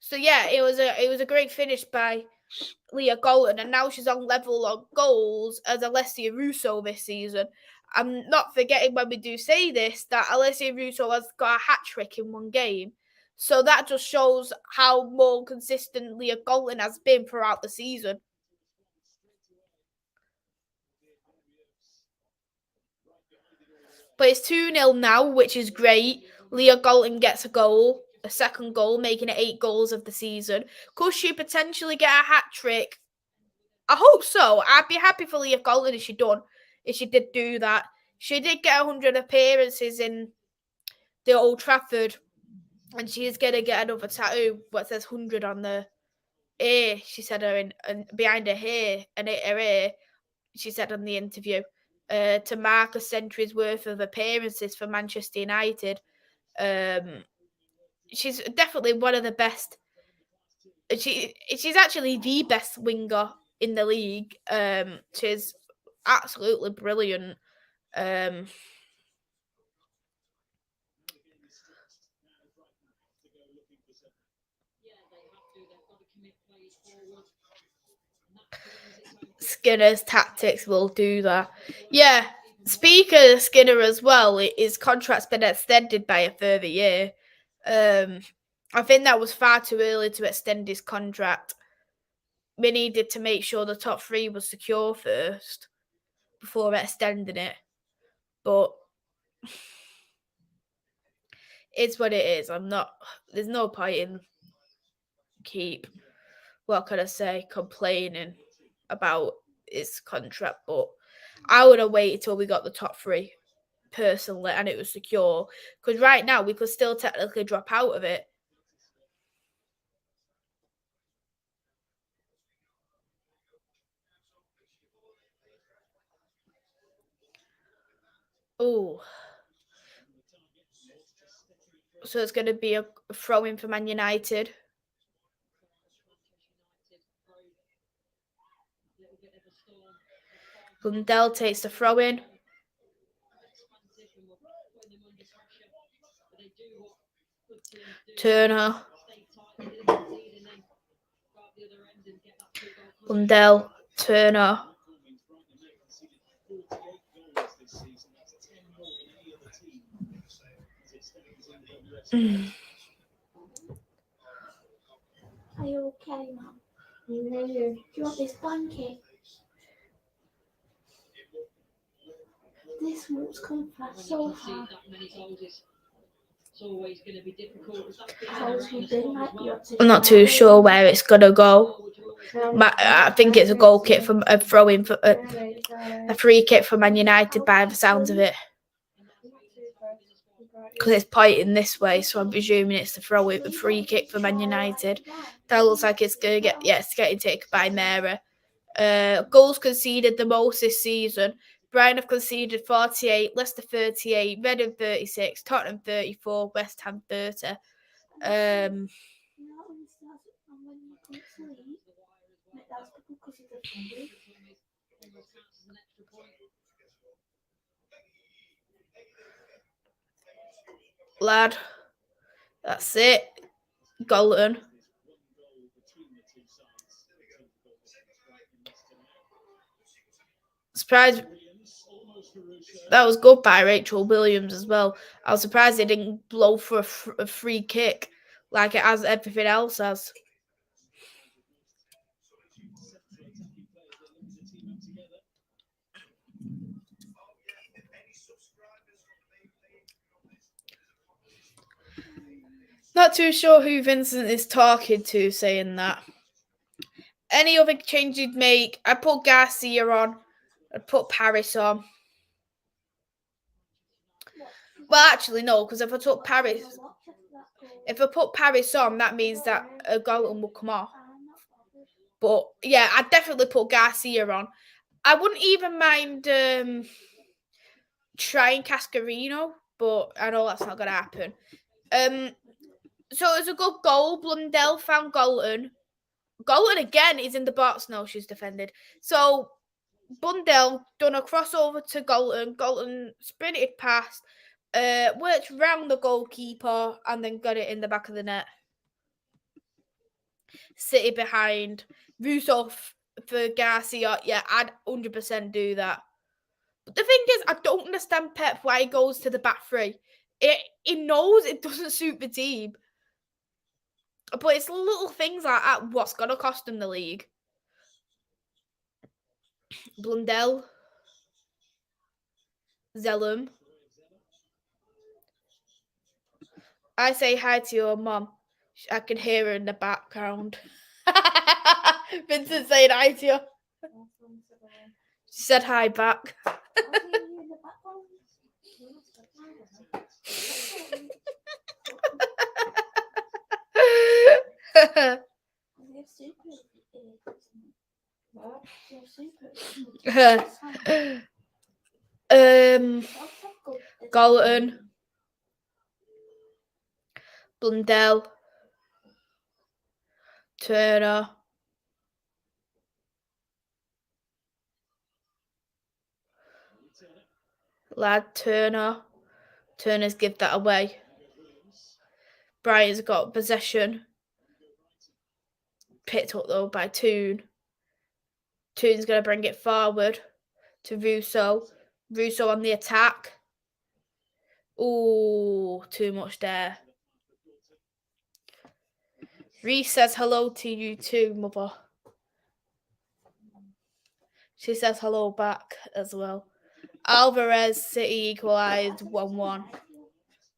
S1: So yeah, it was a great finish by Leah Golden, and now she's on level of goals as Alessia Russo this season. I'm not forgetting when we do say this that Alessia Russo has got a hat trick in one game. So that just shows how more consistent Leah Golden has been throughout the season. But it's 2-0 now, which is great. Leah Golden gets a goal, a second goal, making it 8 goals of the season. Could she potentially get a hat trick? I hope so. I'd be happy for Leah Golden if she did do that. She did get 100 appearances in the Old Trafford, and she is going to get another tattoo what says 100 on the ear. She said her behind her hair and her ear. She said on the interview to mark a century's worth of appearances for Manchester United. She's definitely one of the best. She's actually the best winger in the league. She's absolutely brilliant. Skinner's tactics will do that. Yeah, speaking of Skinner as well, his contract's been extended by a further year. I think that was far too early to extend his contract. We needed to make sure the top 3 was secure first before extending it. But it's what it is. There's no point in what can I say, complaining about his contract. But I would have waited till we got the top 3 personally and it was secure. Because right now we could still technically drop out of it. Oh. So it's going to be a throw-in for Man United. Blundell takes the throw-in. Turner. Blundell. Turner.
S2: Are you okay, Mum? Do you want this blanket? This walk's come fast
S4: When
S2: so
S4: you concede
S2: hard.
S4: that many goals, it's always going to be difficult. If that's been
S2: How's
S4: around
S2: we
S4: the
S2: been
S4: squad
S2: like
S4: as well,
S1: I'm not too sure where it's gonna go.
S4: would you always
S1: I think it's a goal kick from a throw-in for a free kick for Man United by the sounds of it, because it's pointing this way, so I'm presuming it's the free kick for Man United. That looks like it's gonna get it's getting taken by Mera. Goals conceded the most this season. Brighton have conceded 48, Leicester 38, Reading 36, Tottenham 34, West Ham 30.
S2: You know when it starts and when you come to sleep, that's because of the fingers.
S1: Lad, that's it. Golden. Surprised. That was good by Rachel Williams as well. I was surprised they didn't blow for a free kick like it has everything else has. Not too sure who Vincent is talking to saying that. Any other change you'd make? I'd put Garcia on. I'd put Paris on. Well, actually, no, because if I put Paris on, that means that Golden will come off. But yeah, I'd definitely put Garcia on. I wouldn't even mind trying Cascarino, but I know that's not going to happen. So it was a good goal. Blundell found Golden. Golden again is in the box. No, she's defended. So Blundell done a crossover to Golden. Golden sprinted past, worked round the goalkeeper, and then got it in the back of the net. City behind. Russo for Garcia. Yeah, I'd 100% do that. But the thing is, I don't understand Pep why he goes to the back three. He knows it doesn't suit the team. But it's little things like that what's going to cost him the league. Blundell. Zellum. I say hi to your mum. I can hear her in the background. Vincent saying hi to you. She said hi back. Golden. Blundell. Turner. Lad Turner. Turner's give that away. Brian's got possession. Picked up though by Toon. Toon's going to bring it forward to Russo. Russo on the attack. Ooh, too much there. Reese says hello to you too, mother. She says hello back as well. Alvarez, City equalised 1-1.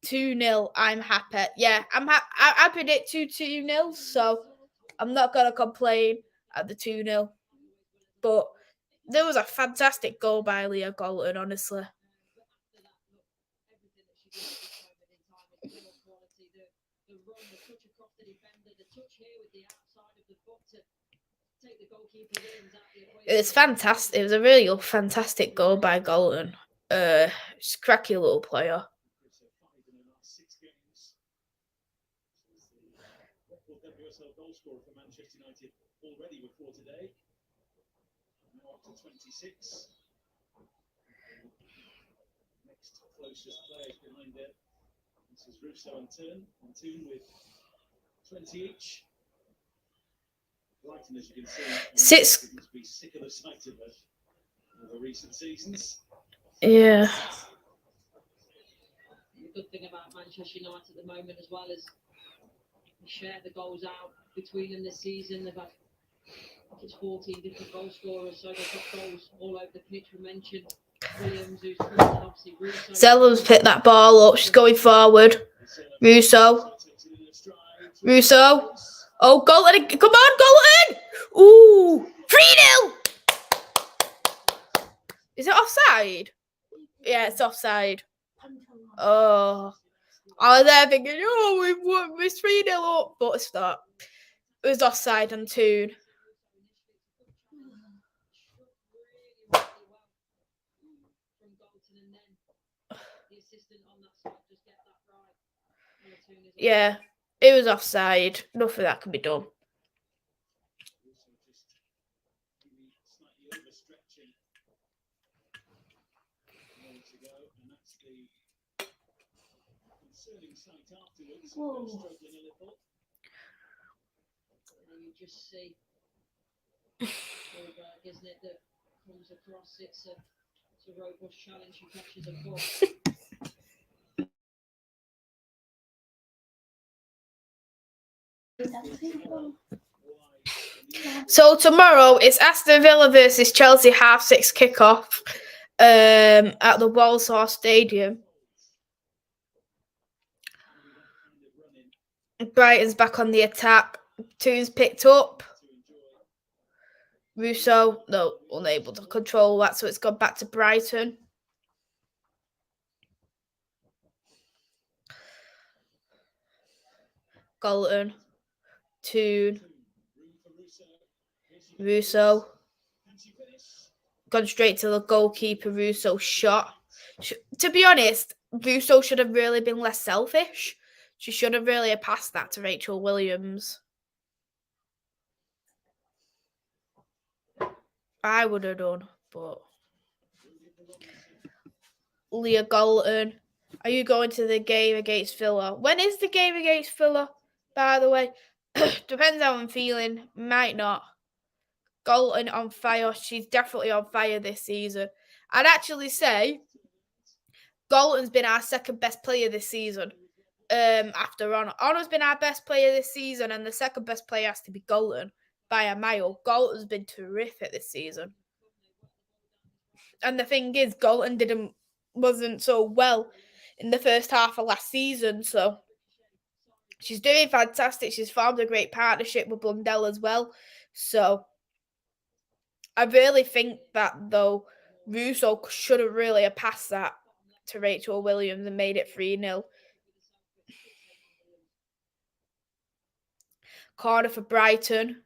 S1: 2-0, I'm happy. Yeah, I predict 2-0, so I'm not going to complain at the 2-0. But there was a fantastic goal by Leah Golden, honestly. It was fantastic. It was a really fantastic goal by Golden. She's a cracky little player.
S5: Goal scorer for Manchester United already before today. Now up to 26. Next closest players behind it. This is Russo and Toon with 20 each. Brighton, as you can see, must be sick of the sight of us over recent seasons.
S1: Yeah.
S4: The good thing about Manchester United at the moment as well is they share the goals out between them this season. They've had, I think it's 14 different goal scorers, so they've got goals all over the pitch. We mentioned Williams, who's come in, and obviously Russo.
S1: Zellam's picked that ball up. She's going forward. Russo. Russo. Oh, Galton. Come on, Galton. Ooh. 3-0. Is it offside? Yeah, it's offside. Oh. I was there thinking, oh, we're 3-0 up. But it's not. It was offside on Toon. Yeah, it was offside. Nothing that can be done.
S2: Whoa.
S4: And you just see Goldberg, isn't it, that comes across. It's a robust challenge. She catches a ball.
S1: So tomorrow it's Aston Villa versus Chelsea 6:30 kickoff at the Walsall Stadium. Brighton's back on the attack. Toon's picked up. Russo, no, unable to control that, so it's gone back to Brighton. Galton, Toon, Russo. Gone straight to the goalkeeper. Russo shot. To be honest, Russo should have really been less selfish. She should have really passed that to Rachel Williams. I would have done, but Leah Galton, are you going to the game against Villa? When is the game against Villa, by the way? Depends how I'm feeling. Might not. Galton on fire. She's definitely on fire this season. I'd actually say Galton's been our second best player this season. After Honor. Honor's been our best player this season, and the second best player has to be Galton by a mile. Galton's been terrific this season. And the thing is, Galton wasn't so well in the first half of last season, so she's doing fantastic. She's formed a great partnership with Blundell as well. So I really think that, though, Russo should have really passed that to Rachel Williams and made it 3-0. Corner for Brighton.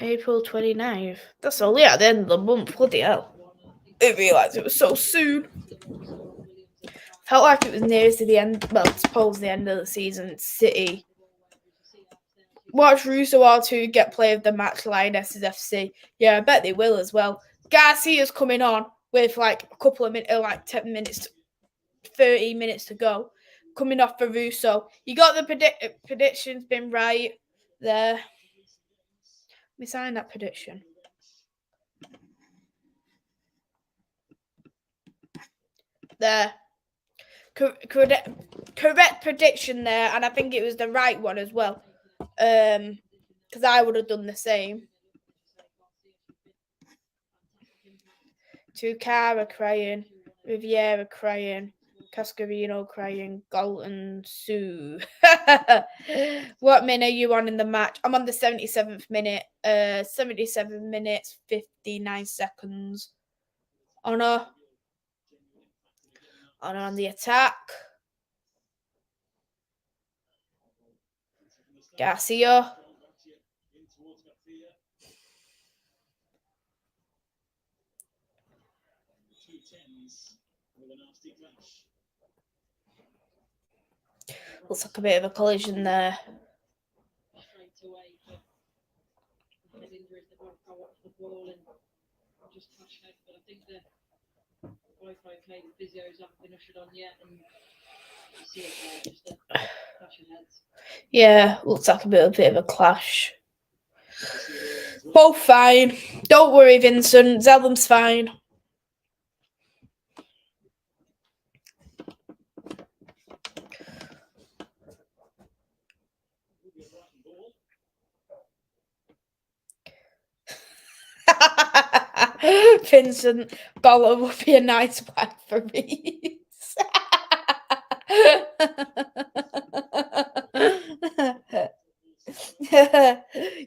S1: April 29th. That's only at the end of the month. Bloody hell. I didn't realise it was so soon. Felt like it was nearest to the end. Well, I suppose the end of the season. City. Watch Russo R2 get play of the match. Lionesses FC. Yeah, I bet they will as well. Garcia's coming on with like a couple of minutes, like 10 minutes, 30 minutes to go. Coming off for Russo. You got the predictions been right there. Let me sign that prediction. There. Correct prediction there, and I think it was the right one as well. Because I would have done the same. Tukara crying, Riviera crying, Cascarino crying, Galton Sue. What minute are you on in the match? I'm on the 77th minute. 77 minutes, 59 seconds. Honor on the attack. Garcia. Looks like a bit of a collision there.
S4: Straight away for head injuries that won't go off the ball and just touch head. But I think they're both okay. The physios haven't been ushered on yet, and you see it there, just a clash of heads.
S1: Yeah, looks like a bit of a clash. Both fine. Don't worry, Vincent. Zellam's fine. Vincent Goller would be a nice wife for me.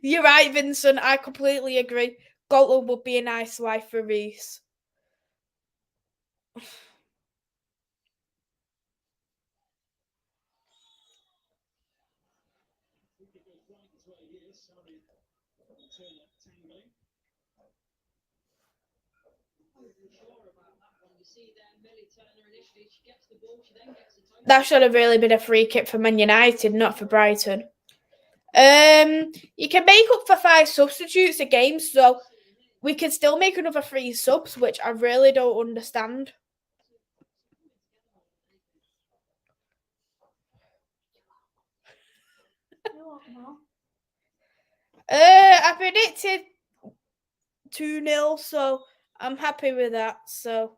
S1: You're right, Vincent. I completely agree. Goller would be a nice wife for Reese. That should have really been a free kick for Man United, not for Brighton. You can make up for 5 substitutes a game, so we can still make another 3 subs, which I really don't understand. I predicted 2-0, so I'm happy with that. So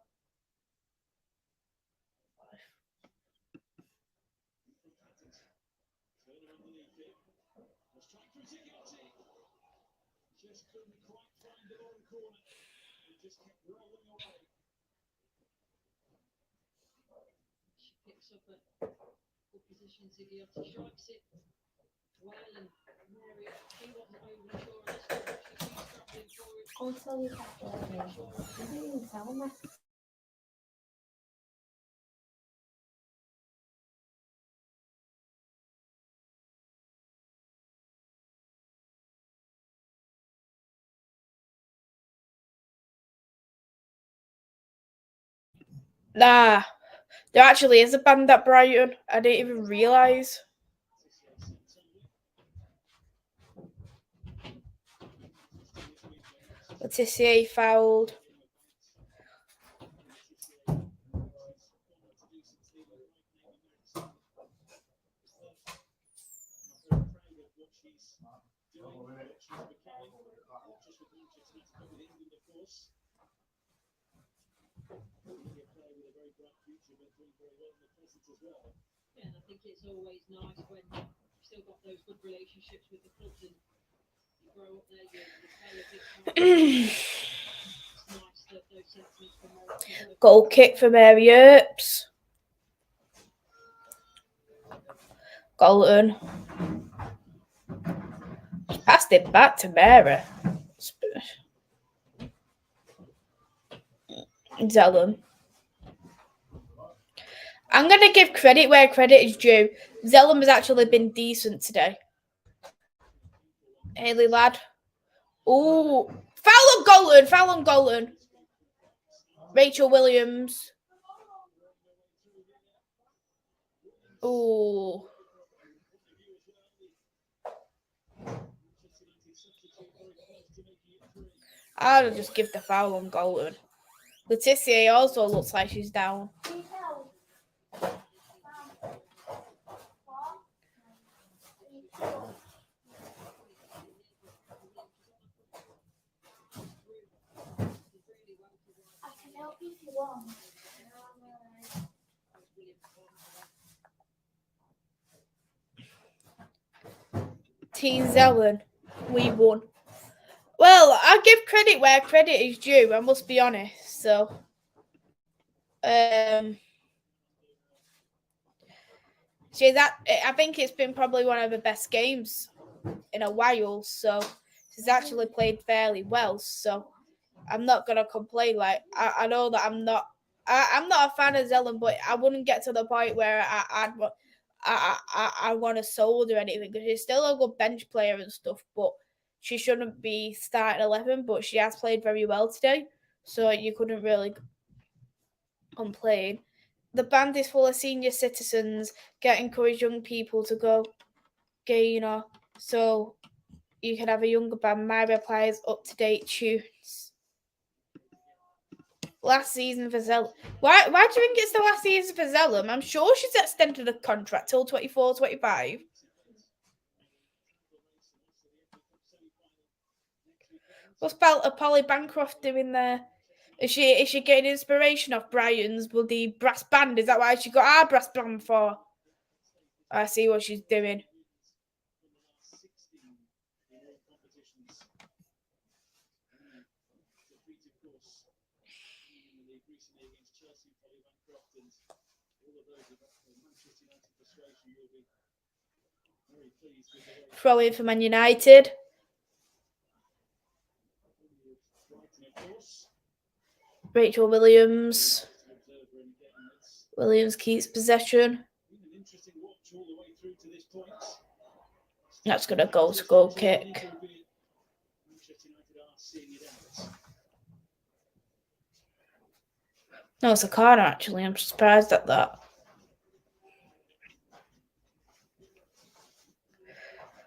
S4: Picks up a good position. Ziggy strikes it well, and Maria, she wasn't overly sure on this one. She's scrapping for it.
S2: I'll tell you after. You didn't even tell me.
S1: nah, there actually is a band at Brighton. I didn't even realise. Letitia fouled.
S4: Yeah, and I think it's always nice when you've still got those good relationships with the clubs and you grow up there, you play a big part. It's nice that those sentiments from Mary.
S1: Goal kick for Mary Earps. Golden. Passed it back to Mary. Zellum. I'm going to give credit where credit is due. Zellum has actually been decent today. Haley lad. Ooh. Foul on Golden. Foul on Golden. Rachel Williams. Ooh. I'll just give the foul on Golden. Letitia also looks like she's down.
S2: I can help you if you want.
S1: Team Zellen, we won. Well, I give credit where credit is due. I must be honest. So, I think it's been probably one of the best games in a while. So, she's actually played fairly well. So, I'm not gonna complain. Like I know that I'm not a fan of Zellen, but I wouldn't get to the point where I want to sold or anything because she's still a good bench player and stuff. But she shouldn't be starting 11. But she has played very well today, so you couldn't really complain. The band is full of senior citizens. Encourage young people to go gainer, so you can have a younger band. My reply is up to date tunes. Last season for Zellum. Why do you think it's the last season for Zellum? I'm sure she's extended the contract till 24-25. What's Polly Bancroft doing there? Is she getting inspiration off Brian's bloody brass band? Is that why she got our brass band for? I see what she's doing. Throw in for Man United. Rachel Williams. Williams keeps possession. That's going to go to goal kick. No, it's a corner, actually. I'm surprised at that.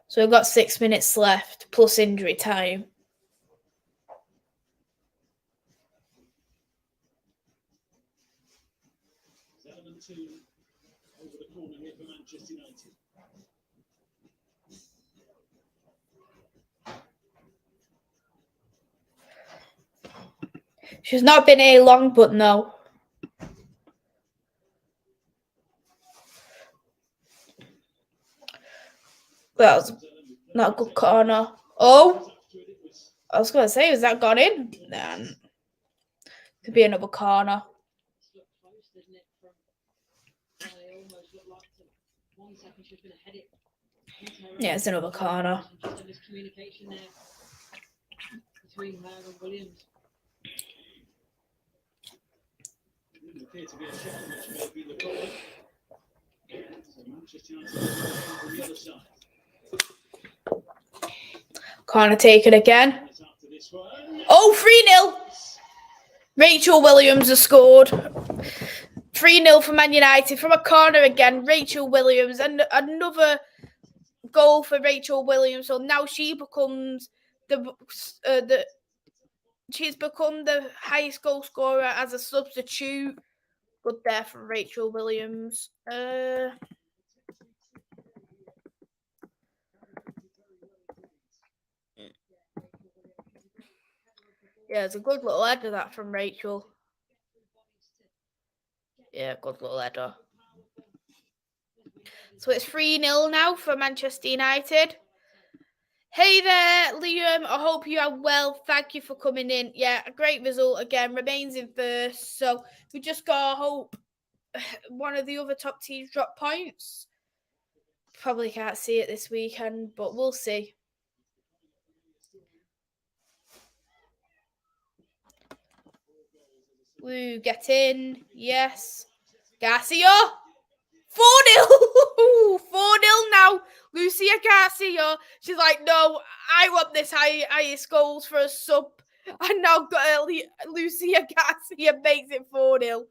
S1: So we've got 6 minutes left, plus injury time.
S5: Over the corner here for Manchester United.
S1: She's not been here long, but no. That was not a good corner. Oh! I was going to say, has that gone in? Nah. Could be another corner. Yeah, it's another corner.
S4: Miscommunication there between her and Williams.
S5: Didn't appear to be a shot which may be the problem. So Manchester United on the other side.
S1: Corner taken again.
S5: After this one.
S1: Oh, 3-0. Rachel Williams has scored. 3-0 for Man United from a corner again. Rachel Williams, and another goal for Rachel Williams. So now she becomes she's become the highest goal scorer as a substitute. Good there for Rachel Williams. Yeah, it's a good little header that from Rachel. Yeah, good little header. So it's 3-0 now for Manchester United. Hey there, Liam. I hope you are well. Thank you for coming in. Yeah, a great result again. Remains in first. So we just got to hope one of the other top teams drop points. Probably can't see it this weekend, but we'll see. Woo, get in. Yes. Garcia. 4-0. 4-0 now. Lucia Garcia. She's like, no, I want this highest goals for a sub. And now Lucia Garcia makes it 4-0.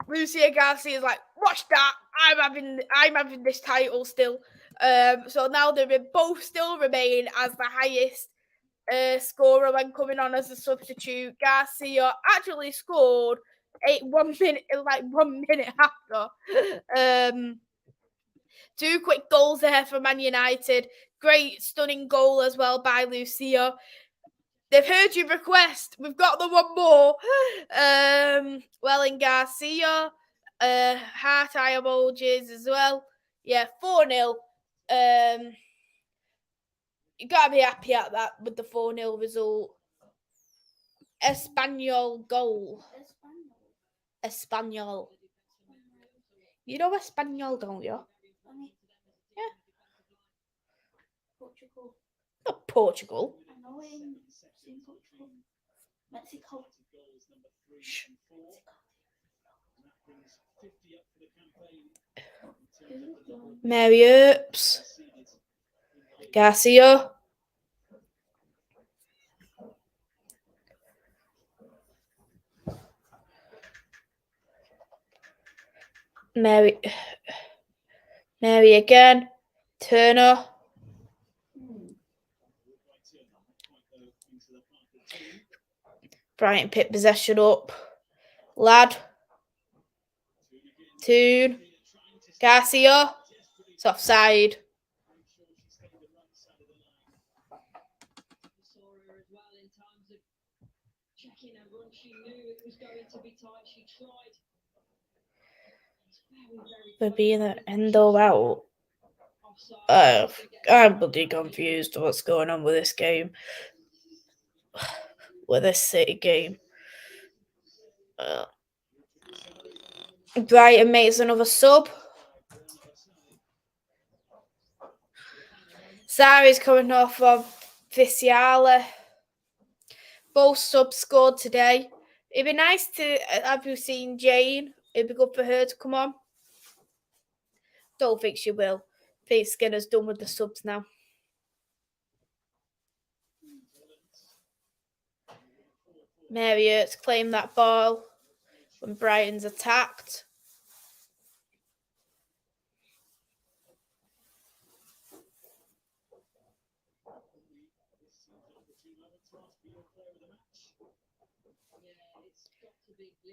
S1: Lucia Garcia is like, watch that. I'm having this title still. So now they both still remain as the highest scorer when coming on as a substitute. Garcia actually scored 1 minute after. 2 quick goals there for Man United. Great stunning goal as well by Lucia. They've heard your request. We've got the one more. In Garcia. Heart eye emojis as well. Yeah, 4-0. You gotta be happy at that with the 4-0 result. Espanyol goal. Espanyol. You know Espanyol, don't you? Yeah.
S2: Portugal.
S1: Not Portugal.
S2: I know in Portugal. Mexico.
S1: Shh. Mary Earps. Garcia. Mary again. Turner. Brighton pick possession up. Lad. Toon. Garcia. It's offside. For being an endo out. I'm bloody confused what's going on with this game. with this City game. Brighton makes another sub. Sari's coming off of Viciala. Both subs scored today. It'd be nice to have you seen Jane. It'd be good for her to come on. Don't think she will. I think Skinner's done with the subs now. Marriott's claimed that ball when Brighton's attacked.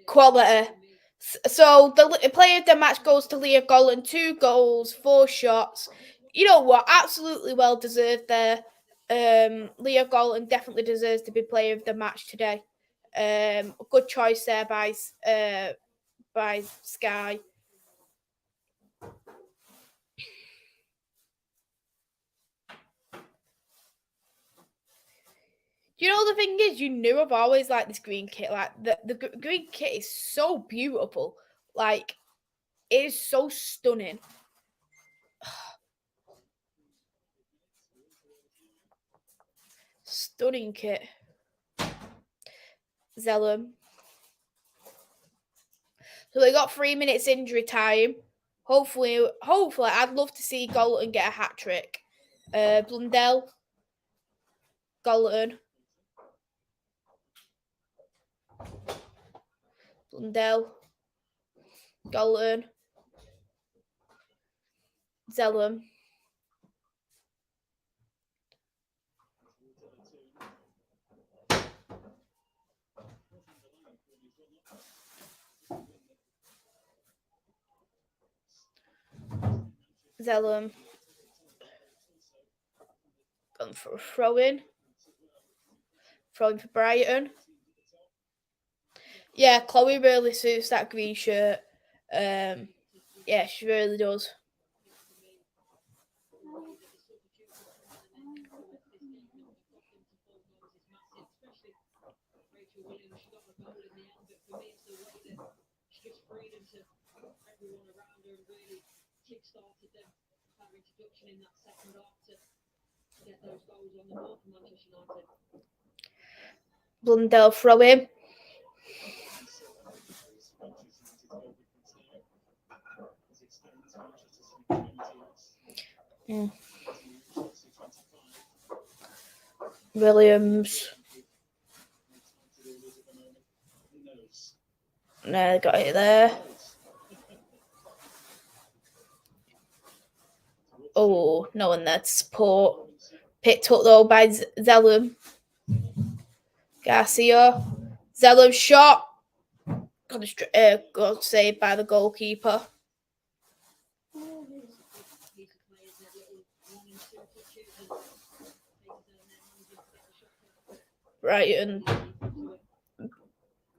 S1: Quality. So the player of the match goes to Leah Gollan. 2 goals, 4 shots. You know what? Absolutely well deserved there. Leah Gollan definitely deserves to be player of the match today. Good choice there by Sky. You know, the thing is, you knew I've always liked this green kit. Like, the green kit is so beautiful. Like, it is so stunning. Stunning kit. Zellum. So they got 3 minutes injury time. Hopefully, I'd love to see Golden get a hat trick. Blundell. Golden. Blundell. Golden. Zellum. Zellum. Going for a throw-in. Throwing for Brighton. Yeah, Chloe really suits that green shirt. Yeah, she really does.
S4: Kick-started them, that introduction in that second half to get those goals on the board for Manchester United.
S1: Blundell throw in. Williams. No, they got it there. Oh, no one there to support. Picked up though by Zellum. Garcia. Zellum shot. Got saved by the goalkeeper. Brighton.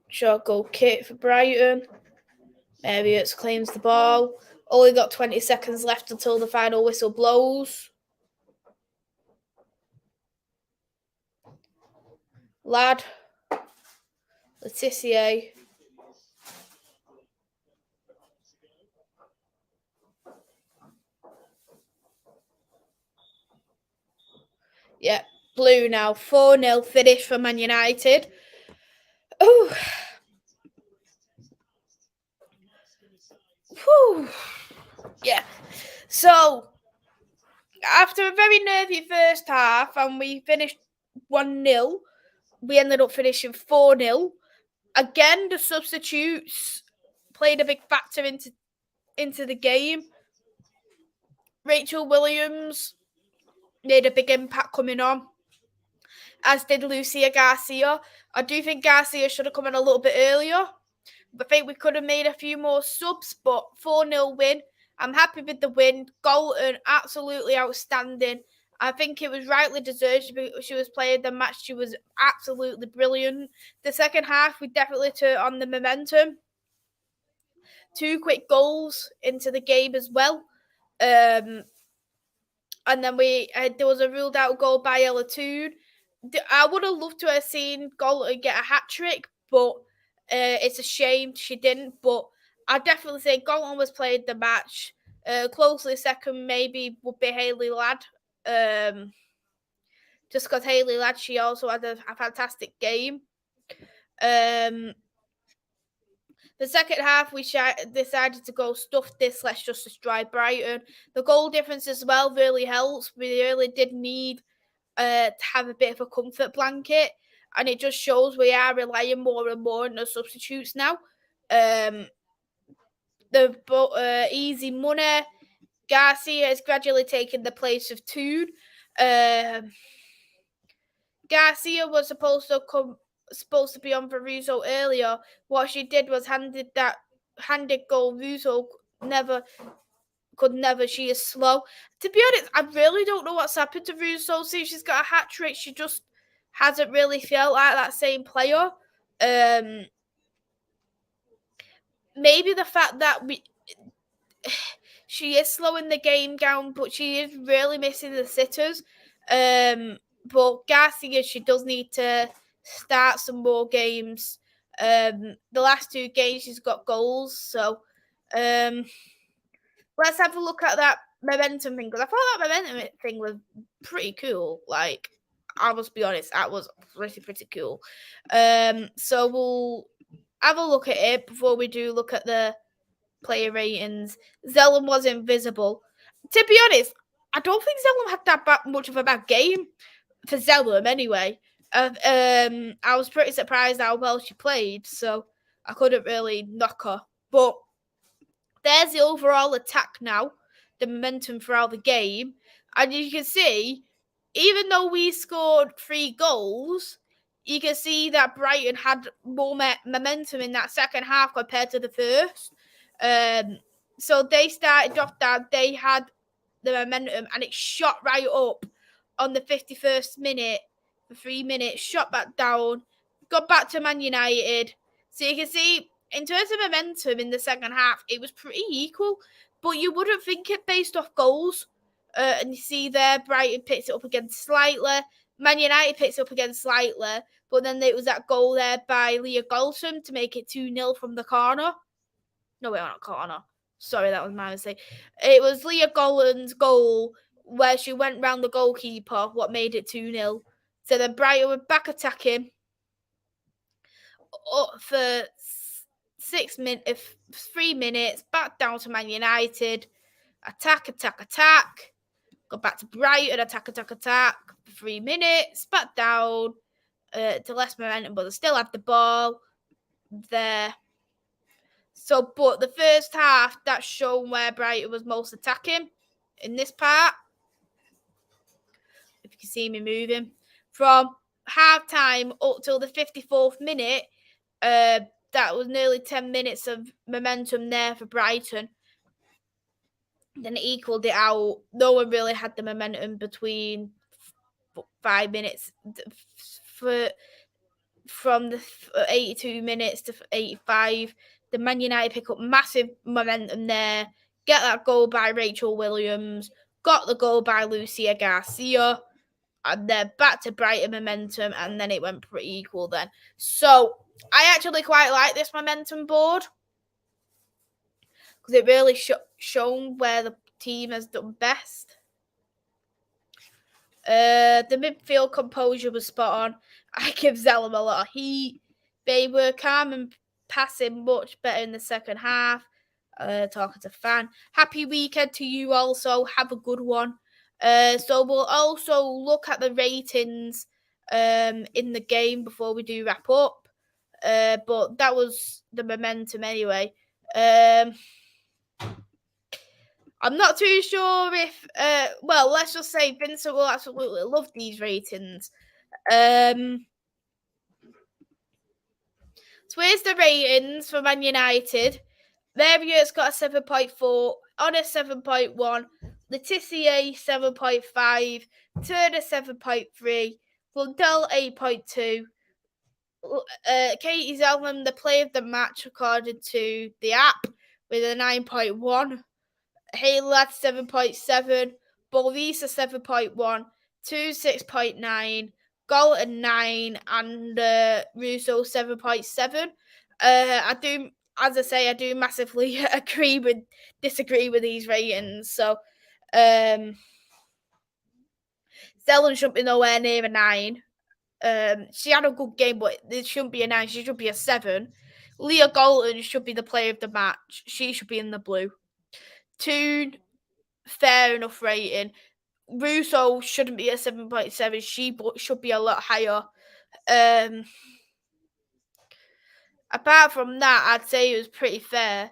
S1: Short goal kick for Brighton. Marriott claims the ball. Only got 20 seconds left until the final whistle blows. Lad. Letitia. Yeah, blue now. 4-0 finish for Man United. Oh. Whew. Yeah. So, after a very nervy first half, and we finished 1-0, we ended up finishing 4-0. Again, the substitutes played a big factor into the game. Rachel Williams made a big impact coming on, as did Lucia Garcia. I do think Garcia should have come in a little bit earlier. I think we could have made a few more subs, but 4-0 win. I'm happy with the win. Golden, absolutely outstanding. I think it was rightly deserved. She was playing the match. She was absolutely brilliant. The second half, we definitely turned on the momentum. 2 quick goals into the game as well. And then there was a ruled out goal by Ella Toon. I would have loved to have seen Galton get a hat trick, but it's a shame she didn't. But I definitely say Galton was played the match. Closely second maybe would be Hayley Ladd. Just because Hayley Ladd, she also had a fantastic game. The second half, we decided to go stuff this. Let's just destroy Brighton. The goal difference as well really helps. We really did need to have a bit of a comfort blanket, and it just shows we are relying more and more on the substitutes now. The easy money, Garcia is gradually taking the place of Toon. Garcia was supposed to be on for Russo earlier. What she did was handed goal. Russo could never. She is slow. To be honest, I really don't know what's happened to Russo. See, she's got a hat trick. She just hasn't really felt like that same player. Maybe the fact that she is slowing the game down, but she is really missing the sitters. But Garcia, she does need to start some more games. The last 2 games she's got goals, so let's have a look at that momentum thing, because I thought that momentum thing was pretty cool. Like, I must be honest, that was pretty cool. So we'll have a look at it before we do look at the player ratings. Zellum was invisible. To be honest, I don't think Zellum had that much of a bad game for Zellum anyway. I was pretty surprised how well she played, so I couldn't really knock her. But there's the overall attack now, the momentum throughout the game. And you can see, even though we scored 3 goals, you can see that Brighton had more momentum in that second half compared to the first. So they started off down, they had the momentum, and it shot right up on the 51st minute for 3 minutes, shot back down, got back to Man United. So you can see, in terms of momentum in the second half, it was pretty equal, but you wouldn't think it based off goals. And you see there, Brighton picks it up again slightly. Man United picks it up again slightly, but then there was that goal there by Leah Golson to make it 2-0 from the corner. No, wait, not corner. Sorry, that was my mistake. It was Leah Gollan's goal where she went round the goalkeeper, what made it 2-0. So then Brighton were back attacking for 3 minutes, back down to Man United. Attack. Go back to Brighton, attack for 3 minutes, back down to less momentum, but they still have the ball there. So, but the first half, that's shown where Brighton was most attacking in this part. If you can see me moving. From half-time up till the 54th minute, that was nearly 10 minutes of momentum there for Brighton. Then it equaled it out. No one really had the momentum between 5 minutes from the 82 minutes to 85. The Man United pick up massive momentum there. Get that goal by Rachel Williams. Got the goal by Lucia Garcia. And then back to Brighton momentum. And then it went pretty equal then. So I actually quite like this momentum board, because it really shown where the team has done best. The midfield composure was spot on. I give Zellum a lot of heat. They were calm and passing much better in the second half. Talking to fan. Happy weekend to you also. Have a good one. So we'll also look at the ratings in the game before we do wrap up. But that was the momentum anyway. I'm not too sure if, well, let's just say Vincent will absolutely love these ratings. So here's the ratings for Man United. Marriott's got a 7.4, Honest 7.1, Letitia 7.5, Turner 7.3, Blundell 8.2, Katie Zellum, the player of the match according to the app, with a 9.1. Haylad 7.7, Bolvisa 7.1, 2 6.9, Galton 9, and Russo 7.7. As I say, I do massively disagree with these ratings. So, Zelen shouldn't be nowhere near a 9. She had a good game, but it shouldn't be a 9. She should be a 7. Leah Galton should be the player of the match. She should be in the blue. Toon, fair enough rating. Russo shouldn't be a 7.7. She should be a lot higher. Apart from that, I'd say it was pretty fair.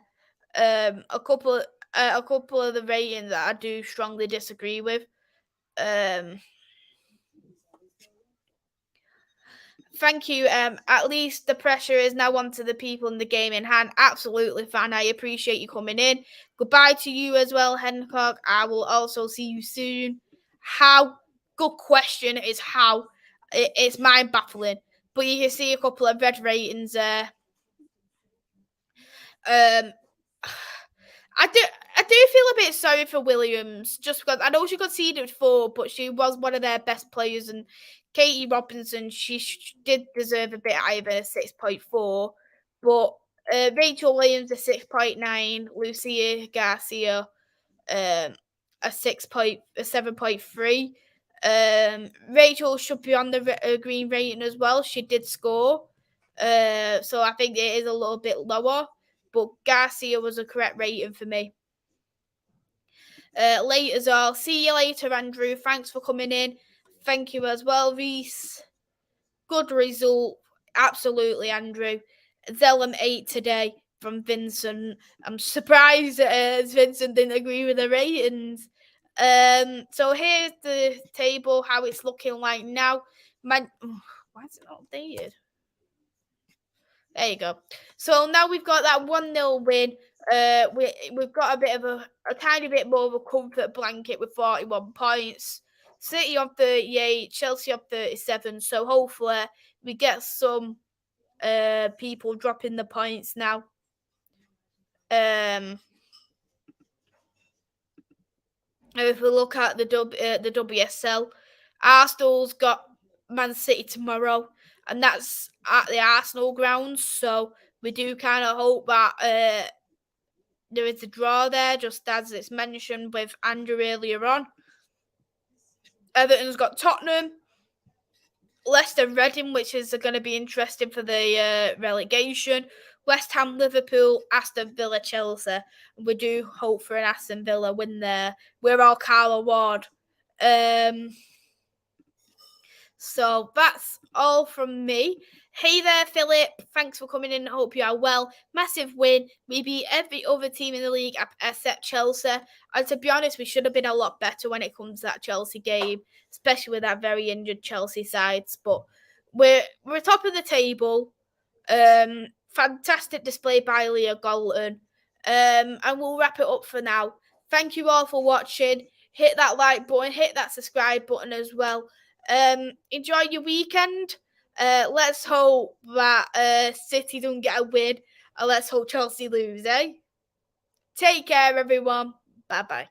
S1: A couple of the ratings that I do strongly disagree with. Thank you. At least the pressure is now onto the people in the game in hand. Absolutely fine. I appreciate you coming in. Goodbye to you as well, Hancock. I will also see you soon. How? Good question is how. It's mind baffling. But you can see a couple of red ratings there. I do feel a bit sorry for Williams, just because I know she conceded 4, but she was one of their best players, and Katie Robinson, she did deserve a bit higher than a 6.4, but Rachel Williams a 6.9, Lucia Garcia a 7.3. Rachel should be on the green rating as well. She did score, so I think it is a little bit lower. But Garcia was a correct rating for me. Late as well. See you later, Andrew. Thanks for coming in. Thank you as well, Reese. Good result. Absolutely, Andrew. Zellum 8 today from Vincent. I'm surprised Vincent didn't agree with the ratings. So here's the table, how it's looking like now. Why is it not updated? There you go. So now we've got that 1-0 win. We've got a bit of a tiny bit more of a comfort blanket with 41 points. City on 38, Chelsea on 37. So hopefully we get some people dropping the points now. If we look at the WSL, Arsenal's got Man City tomorrow, and that's at the Arsenal grounds. So we do kind of hope that there is a draw there, just as it's mentioned with Andrew earlier on. Everton's got Tottenham, Leicester, Reading, which is going to be interesting for the relegation. West Ham, Liverpool, Aston Villa, Chelsea. We do hope for an Aston Villa win there. We're all Carla Ward. So that's all from me. Hey there, Philip. Thanks for coming in. I hope you are well. Massive win. We beat every other team in the league except Chelsea. And to be honest, we should have been a lot better when it comes to that Chelsea game, especially with that very injured Chelsea sides. But we're top of the table. Fantastic display by Leah Galton. And we'll wrap it up for now. Thank you all for watching. Hit that like button. Hit that subscribe button as well. Enjoy your weekend. Let's hope that City don't get a win, and let's hope Chelsea lose, eh? Take care, everyone. Bye-bye.